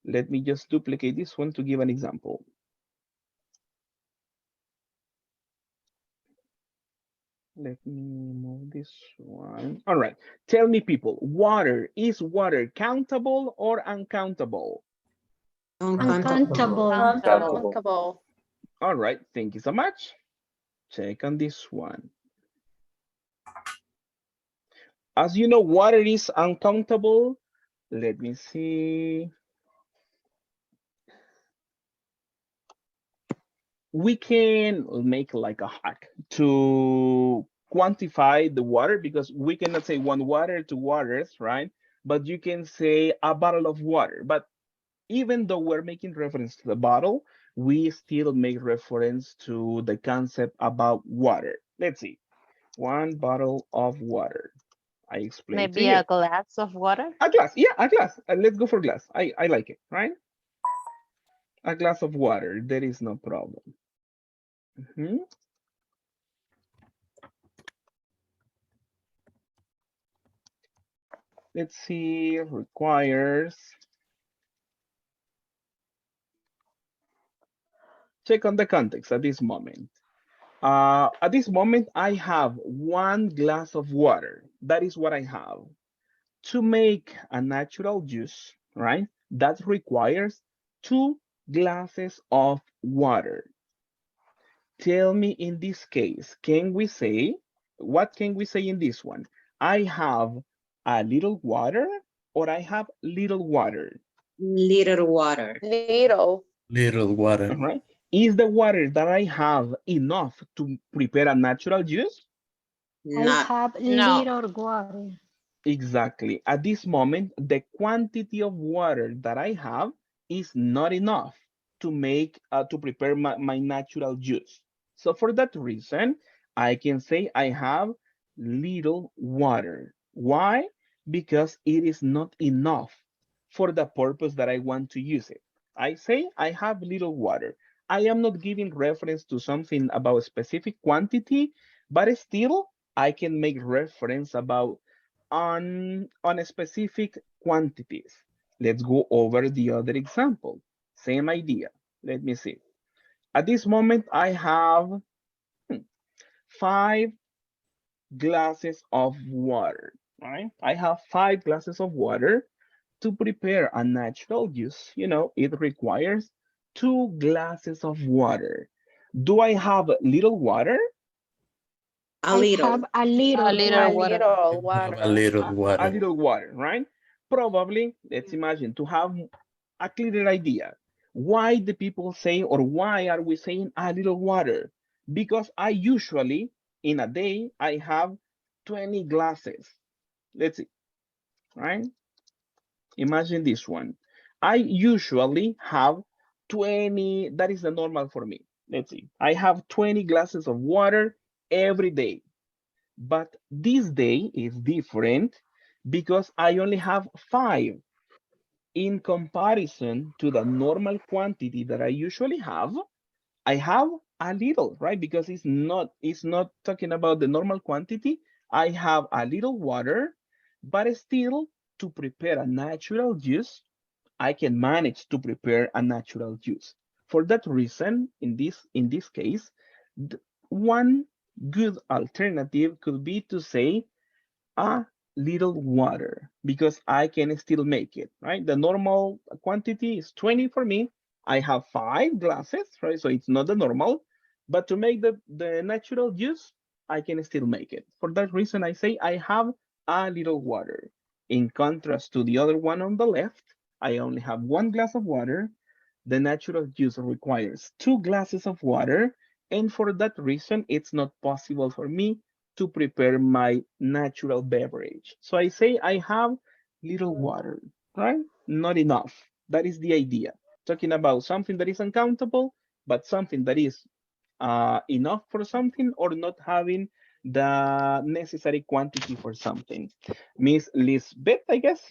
Let me just duplicate this one to give an example. Let me move this one. All right. Tell me, people, is water countable or uncountable? Uncountable. Uncountable. Uncountable. All right. Thank you so much. Check on this one. As you know, water is uncountable. Let me see. We can make like a hack to quantify the water because we cannot say one water, two waters, right? But you can say a bottle of water. But even though we're making reference to the bottle, we still make reference to the concept about water. Let's see. One bottle of water. I explain to Maybe you. a glass of water? A glass, yeah, a glass. Let's go for glass. I like it, right? A glass of water. There is no problem. Mhm. Let's see. Requires. Check on the context at this moment. At this moment, I have one glass of water. That is what I have. To make a natural juice, right? That requires 2 glasses of water. Tell me in this case, what can we say in this one? I have a little water or I have little water. Little water. Little. Little water. All right. Is the water that I have enough to prepare a natural juice? I Not. have No. little water. Exactly. At this moment, the quantity of water that I have is not enough to make to prepare my natural juice. So for that reason, I can say I have little water. Why? Because it is not enough for the purpose that I want to use it. I say I have little water. I am not giving reference to something about a specific quantity, but still I can make reference about on a specific quantities. Let's go over the other example. Same idea. Let me see. At this moment, I have 5 glasses of water, right? I have 5 glasses of water. To prepare a natural juice, it requires 2 glasses of water. Do I have little water? A I little. have a A little little A water. water. little You have a water. little A water. little water, right? Probably, let's imagine to have a clearer idea. Why the people say, or why are we saying a little water? Because I usually, in a day, I have 20 glasses. Let's see, right? Imagine this one. I usually have 20, that is the normal for me. Let's see, I have 20 glasses of water every day. But this day is different because I only have 5 in comparison to the normal quantity that I usually have. I have a little, right? Because it's not talking about the normal quantity. I have a little water, but still to prepare a natural juice, I can manage to prepare a natural juice. For that reason, in this case, one good alternative could be to say a little water because I can still make it, right? The normal quantity is 20 for me. I have 5 glasses, right? So it's not the normal, but to make the natural juice, I can still make it. For that reason, I say I have a little water. In contrast to the other one on the left, I only have 1 glass of water. The natural juice requires 2 glasses of water, and for that reason, it's not possible for me to prepare my natural beverage. So I say I have little water, right? Not enough. That is the idea. Talking about something that is uncountable, but something that is enough for something or not having the necessary quantity for something. Miss Lisbeth, I guess,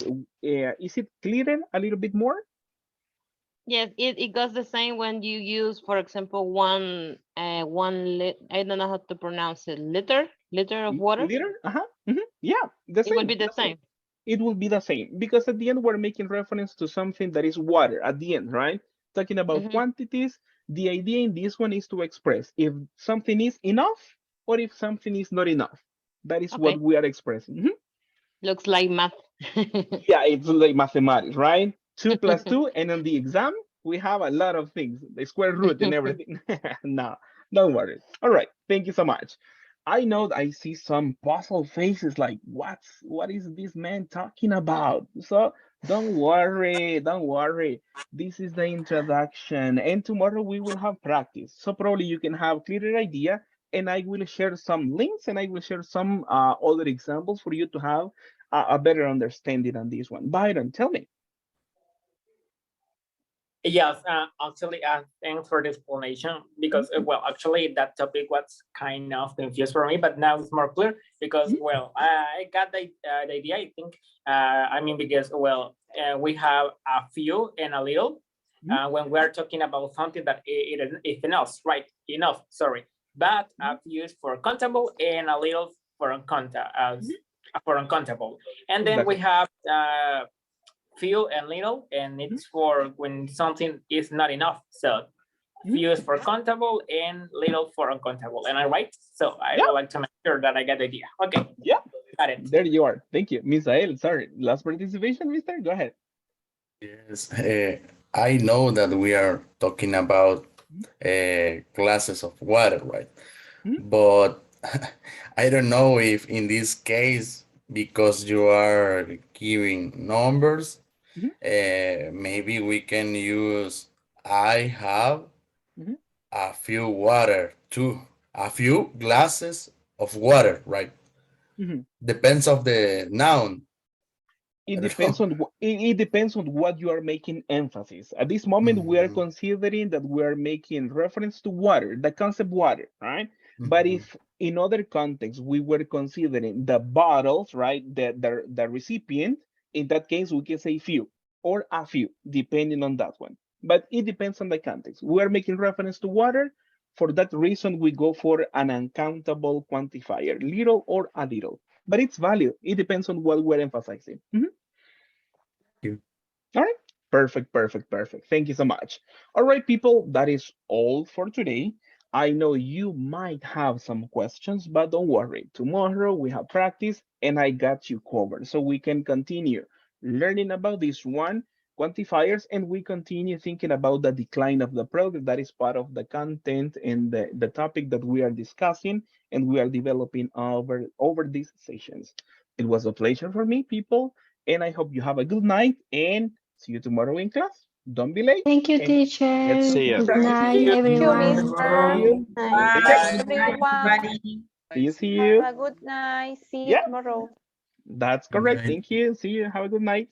is it clearer a little bit more? Yes, it goes the same when you use, for example, one lit. I don't know how to pronounce it. Liter of water. Liter? Uh-huh. Yeah, the It will same. be the same. It will be the same because at the end we're making reference to something that is water at the end, right? Talking about Hmm. quantities, the idea in this one is to express if something is enough or if something is not enough. That is what Okay. we are expressing. Looks like math. Yeah, it's like mathematics, right? 2 plus 2, and on the exam, we have a lot of things, the square root and everything. No, don't worry. All right, thank you so much. I know that I see some puzzled faces like, what is this man talking about? So don't worry. This is the introduction, and tomorrow we will have practice. So probably you can have clearer idea, and I will share some links and I will share some other examples for you to have a better understanding on this one. Byron, tell me. Yes, actually, thanks for the explanation because, well, actually, that topic was kind of confused for me, but now it's more clear because, well, I got the idea. I think, I mean, because, well, we have a few and a little when we are talking about something that it is enough, right? Enough, sorry. But a few is for countable and a little for uncountable. And then we Exactly. have few and little, and it's for when something is not enough. So few is for countable and little for uncountable. Am I right? So I Yeah, would like to make sure that I get the idea. Okay, yeah. got it. There you are. Thank you. Misael, sorry. Last participation, mister? Go ahead. Yes, I know that we are talking about glasses of water, right? But I don't know if in this case, because you are giving numbers, maybe we can use I have a few water too, a few glasses of water, right? Depends of the noun. It I don't depends know. on it depends on what you are making emphasis. At this moment, we are Mhm, considering that we are making reference to water, the concept water, right? But mhm. if in other contexts we were considering the bottles, right, the recipient, in that case we can say few or a few, depending on that one. But it depends on the context. We are making reference to water. For that reason, we go for an uncountable quantifier, little or a little. But it's valid. It depends on what we're emphasizing. Mhm. You. All right. Perfect, perfect, perfect. Thank you so much. All right, people, that is all for today. I know you might have some questions, but don't worry. Tomorrow we have practice and I got you covered. So we can continue learning about this one, quantifiers, and we continue thinking about the decline of the product. That is part of the content and the topic that we are discussing and we are developing over these sessions. It was a pleasure for me, people, and I hope you have a good night and see you tomorrow in class. Don't be late. Thank you, And let's teacher. See ya. Good practice night, together. Thank you, everyone. See Mister. you. Night. Take care. Bye, Bye. Good night, everyone. everybody. See Have you. a good night. See you Yeah, tomorrow. that's Good correct. night. Thank you. See you. Have a good night.